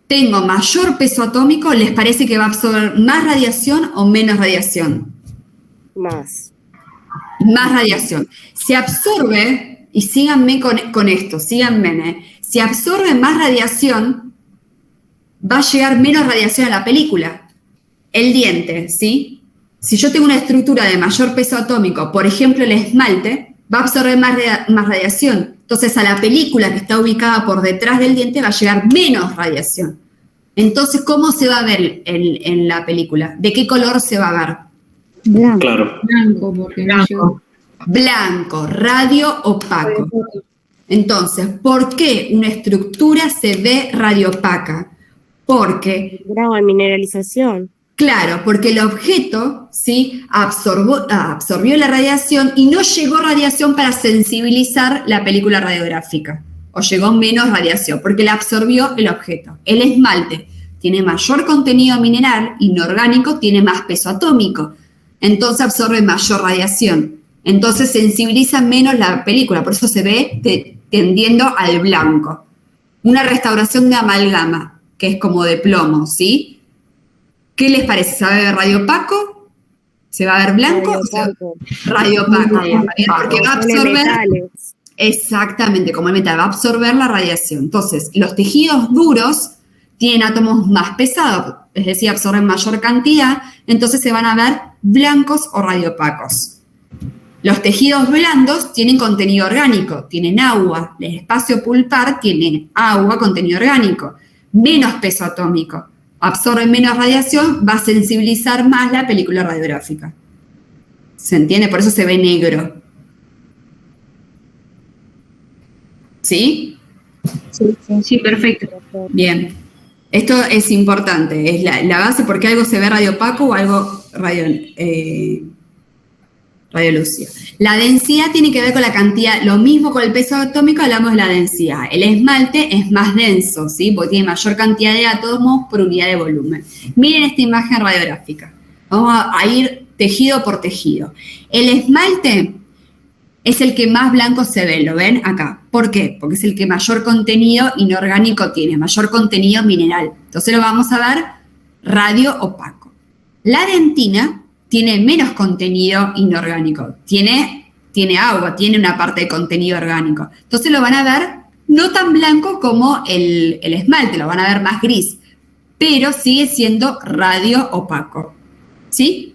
tengo mayor peso atómico, ¿les parece que va a absorber más radiación o menos radiación? Más. Más radiación. Se absorbe, y síganme con esto, síganme, si absorbe más radiación, va a llegar menos radiación a la película. El diente, ¿sí? Si yo tengo una estructura de mayor peso atómico, por ejemplo el esmalte, va a absorber más radiación. Entonces a la película que está ubicada por detrás del diente va a llegar menos radiación. Entonces, ¿cómo se va a ver en la película? ¿De qué color se va a ver? Blanco. Claro. Blanco, porque no llegó. Blanco, radio opaco. Entonces, ¿por qué una estructura se ve radiopaca? Porque, Grado de mineralización. claro, porque el objeto, ¿sí? absorbió la radiación y no llegó radiación para sensibilizar la película radiográfica. O llegó menos radiación, porque la absorbió el objeto. El esmalte tiene mayor contenido mineral, inorgánico, tiene más peso atómico. Entonces absorbe mayor radiación. Entonces sensibiliza menos la película, por eso se ve tendiendo al blanco. Una restauración de amalgama, que es como de plomo, ¿sí? ¿Qué les parece? ¿Se va a ver radiopaco? ¿Se va a ver blanco? Radiopaco. Porque va a absorber... Exactamente, como el metal, va a absorber la radiación. Entonces, los tejidos duros tienen átomos más pesados, es decir, absorben mayor cantidad, entonces se van a ver blancos o radiopacos. Los tejidos blandos tienen contenido orgánico, tienen agua. El espacio pulpar tiene agua, contenido orgánico, menos peso atómico, absorben menos radiación, va a sensibilizar más la película radiográfica. ¿Se entiende? Por eso se ve negro. ¿Sí? Sí, perfecto. Bien. Esto es importante, es la base porque algo se ve radiopaco o algo radiolúcido. La densidad tiene que ver con la cantidad, lo mismo con el peso atómico, hablamos de la densidad. El esmalte es más denso, ¿sí? Porque tiene mayor cantidad de átomos por unidad de volumen. Miren esta imagen radiográfica. Vamos a ir tejido por tejido. El esmalte es el que más blanco se ve, ¿lo ven acá? ¿Por qué? Porque es el que mayor contenido inorgánico tiene, mayor contenido mineral. Entonces lo vamos a ver radio opaco. La dentina tiene menos contenido inorgánico, tiene agua, tiene una parte de contenido orgánico. Entonces lo van a ver no tan blanco como el esmalte, lo van a ver más gris, pero sigue siendo radio opaco. ¿sí?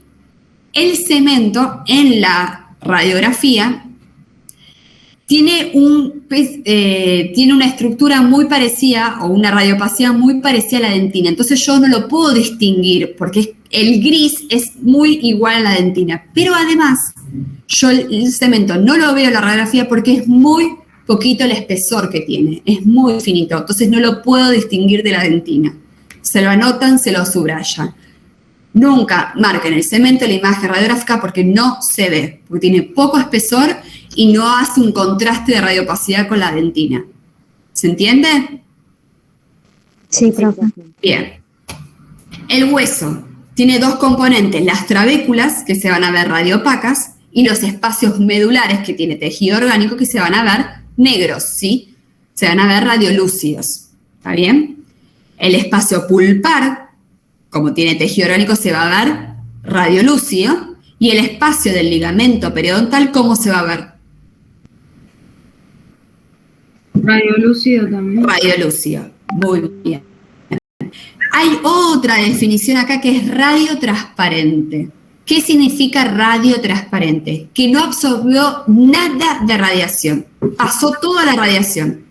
El cemento en la radiografía tiene una estructura muy parecida o una radiopacidad muy parecida a la dentina. Entonces yo no lo puedo distinguir porque el gris es muy igual a la dentina. Pero además, yo el cemento no lo veo en la radiografía porque es muy poquito el espesor que tiene. Es muy finito. Entonces no lo puedo distinguir de la dentina. Se lo anotan, se lo subrayan. Nunca marquen el cemento en la imagen radiográfica porque no se ve. Porque tiene poco espesor y no hace un contraste de radiopacidad con la dentina. ¿Se entiende? Sí, profe. Bien. El hueso tiene dos componentes, las trabéculas, que se van a ver radiopacas, y los espacios medulares, que tiene tejido orgánico, que se van a ver negros, ¿sí? Se van a ver radiolúcidos. ¿Está bien? El espacio pulpar, como tiene tejido orgánico, se va a ver radiolúcido, y el espacio del ligamento periodontal, ¿cómo se va a ver? Radiolúcido también. Radiolúcido. Muy bien. Hay otra definición acá que es radiotransparente. ¿Qué significa radiotransparente? Que no absorbió nada de radiación. Pasó toda la radiación.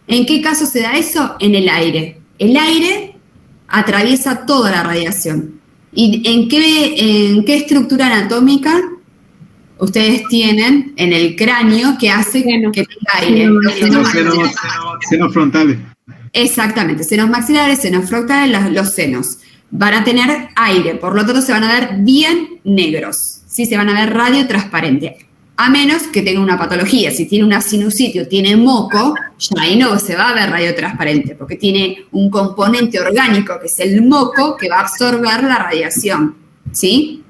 ¿En qué caso se da eso? En el aire. El aire atraviesa toda la radiación. ¿Y en qué estructura anatómica ustedes tienen en el cráneo que hace que tenga aire? Senos frontales. Exactamente, senos maxilares, senos frontales, los senos. Van a tener aire, por lo tanto se van a ver bien negros, ¿sí? Se van a ver radiotransparente. A menos que tenga una patología, si tiene una sinusitis o tiene moco, ya ahí no se va a ver radiotransparente, porque tiene un componente orgánico, que es el moco, que va a absorber la radiación, ¿sí?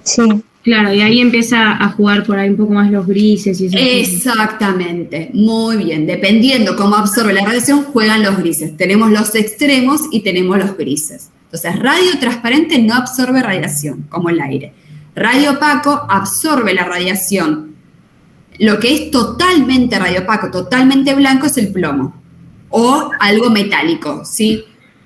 Sí. Claro, y ahí empieza a jugar por ahí un poco más los grises y eso. Exactamente, muy bien. Dependiendo cómo absorbe la radiación, juegan los grises. Tenemos los extremos y tenemos los grises. Entonces, radiotransparente no absorbe radiación, como el aire. Radiopaco absorbe la radiación. Lo que es totalmente radiopaco, totalmente blanco, es el plomo. O algo metálico, ¿sí?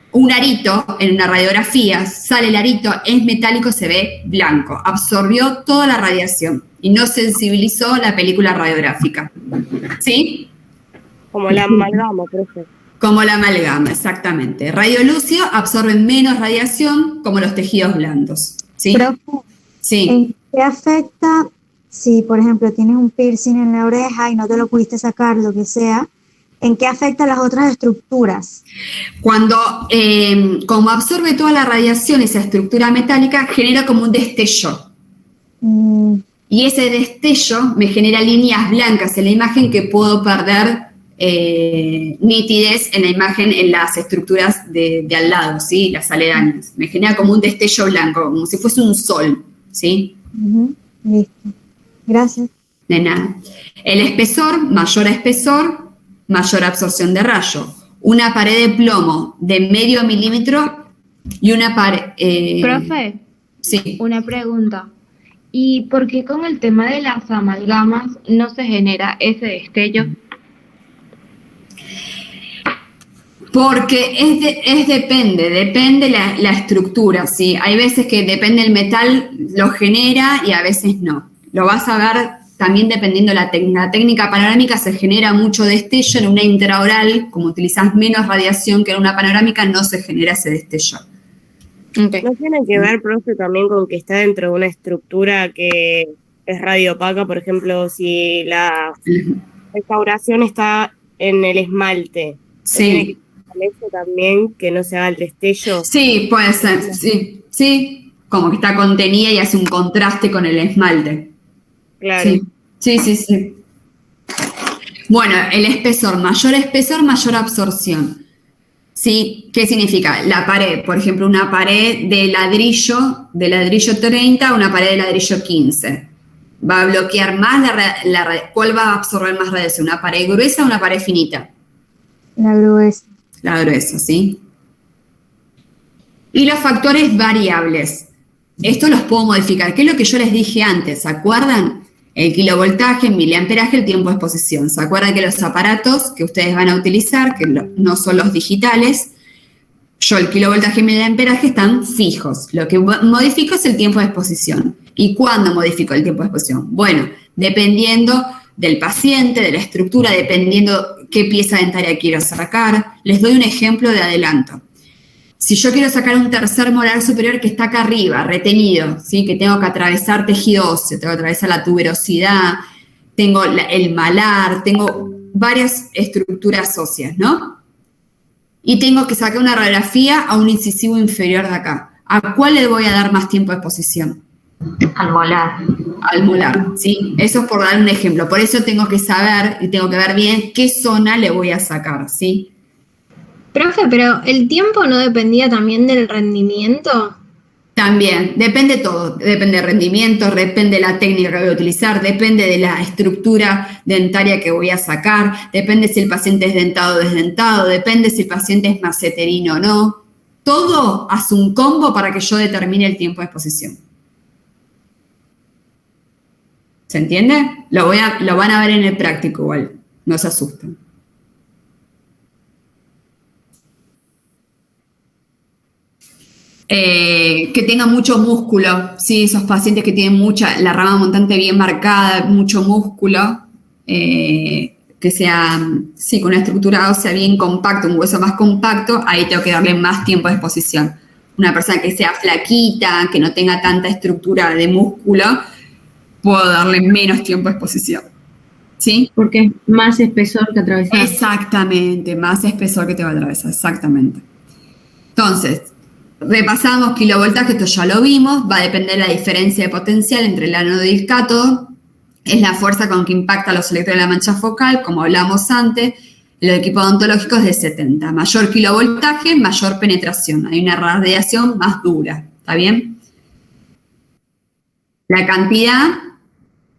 Un arito en una radiografía, sale el arito, es metálico, se ve blanco. Absorbió toda la radiación y no sensibilizó la película radiográfica. ¿Sí? Como la amalgama, profe. Como la amalgama, exactamente. Radiolúcido absorbe menos radiación, como los tejidos blandos. ¿Sí? Profe, sí. ¿En qué afecta si, por ejemplo, tienes un piercing en la oreja y no te lo pudiste sacar, lo que sea? ¿En qué afecta las otras estructuras? Cuando, como absorbe toda la radiación, esa estructura metálica genera como un destello. Y ese destello me genera líneas blancas en la imagen que puedo perder nitidez en la imagen en las estructuras de al lado, ¿sí? Las aledañas. Me genera como un destello blanco, como si fuese un sol, ¿sí? Listo. Gracias. De nada. El espesor, mayor absorción de rayo. Una pared de plomo de medio milímetro y una pared... Profe, sí. Una pregunta. ¿Y por qué con el tema de las amalgamas no se genera ese destello? Porque depende la estructura, ¿sí? Hay veces que depende el metal, lo genera y a veces no. Lo vas a ver también dependiendo la técnica panorámica, se genera mucho destello. En una intraoral, como utilizás menos radiación que en una panorámica, no se genera ese destello. Okay. ¿No tiene que ver, profe, también con que está dentro de una estructura que es radiopaca? Por ejemplo, si la restauración está en el esmalte. Sí. ¿Tiene que ver eso también, que no se haga el destello? Sí, puede ser, sí. Como que está contenida y hace un contraste con el esmalte. Claro. Sí. Bueno, el espesor, mayor absorción. ¿Sí? ¿Qué significa? La pared, por ejemplo, una pared de ladrillo 30, una pared de ladrillo 15. Va a bloquear más ¿cuál va a absorber más radiación? ¿Una pared gruesa o una pared finita? La gruesa. La gruesa, ¿sí? Y los factores variables. Esto los puedo modificar. ¿Qué es lo que yo les dije antes? ¿Se acuerdan? El kilovoltaje, el miliamperaje, el tiempo de exposición. ¿Se acuerdan que los aparatos que ustedes van a utilizar, que no son los digitales, Yo el kilovoltaje y miliamperaje están fijos. Lo que modifico es el tiempo de exposición. ¿Y cuándo modifico el tiempo de exposición? Bueno, dependiendo del paciente, de la estructura, dependiendo qué pieza dentaria quiero sacar. Les doy un ejemplo de adelanto. Si yo quiero sacar un tercer molar superior que está acá arriba, retenido, ¿sí? Que tengo que atravesar tejido óseo, tengo que atravesar la tuberosidad, tengo el malar, tengo varias estructuras óseas, ¿no? Y tengo que sacar una radiografía a un incisivo inferior de acá. ¿A cuál le voy a dar más tiempo de exposición? Al molar. Al molar, ¿sí? Eso es por dar un ejemplo. Por eso tengo que saber y tengo que ver bien qué zona le voy a sacar, ¿sí? Profe, pero ¿el tiempo no dependía también del rendimiento? También, depende todo, depende del rendimiento, depende de la técnica que voy a utilizar, depende de la estructura dentaria que voy a sacar, depende si el paciente es dentado o desdentado, depende si el paciente es maceterino o no. Todo hace un combo para que yo determine el tiempo de exposición. ¿Se entiende? Lo van a ver en el práctico igual, no se asusten. Que tenga mucho músculo, ¿sí? Esos pacientes que tienen la rama montante bien marcada, mucho músculo, que sea, sí, con una estructura ósea bien compacta, un hueso más compacto, ahí tengo que darle más tiempo de exposición. Una persona que sea flaquita, que no tenga tanta estructura de músculo, puedo darle menos tiempo de exposición, ¿sí? Porque es más espesor que atravesar. Exactamente, más espesor que te va a atravesar, exactamente. Entonces, repasamos kilovoltaje, esto ya lo vimos, va a depender de la diferencia de potencial entre el ánodo y el cátodo, es la fuerza con que impacta los electrones de la mancha focal, como hablamos antes, los equipos odontológicos de 70. Mayor kilovoltaje, mayor penetración, hay una radiación más dura, ¿está bien? La cantidad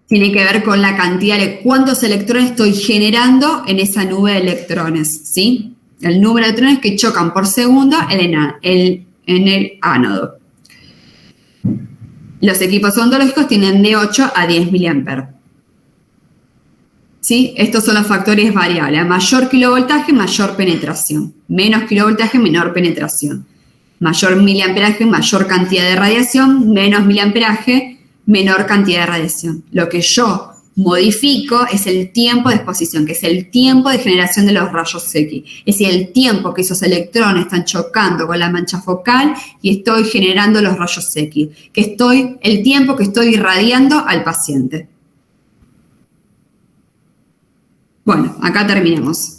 tiene que ver con la cantidad de cuántos electrones estoy generando en esa nube de electrones, ¿sí? El número de electrones que chocan por segundo en el ánodo. Los equipos odontológicos tienen de 8 a 10 mA. ¿Sí? Estos son los factores variables. Mayor kilovoltaje, mayor penetración. Menos kilovoltaje, menor penetración. Mayor miliamperaje, mayor cantidad de radiación. Menos miliamperaje, menor cantidad de radiación. Lo que yo modifico es el tiempo de exposición, que es el tiempo de generación de los rayos X. Es decir, el tiempo que esos electrones están chocando con la mancha focal y estoy generando los rayos X, el tiempo que estoy irradiando al paciente. Bueno, acá terminamos.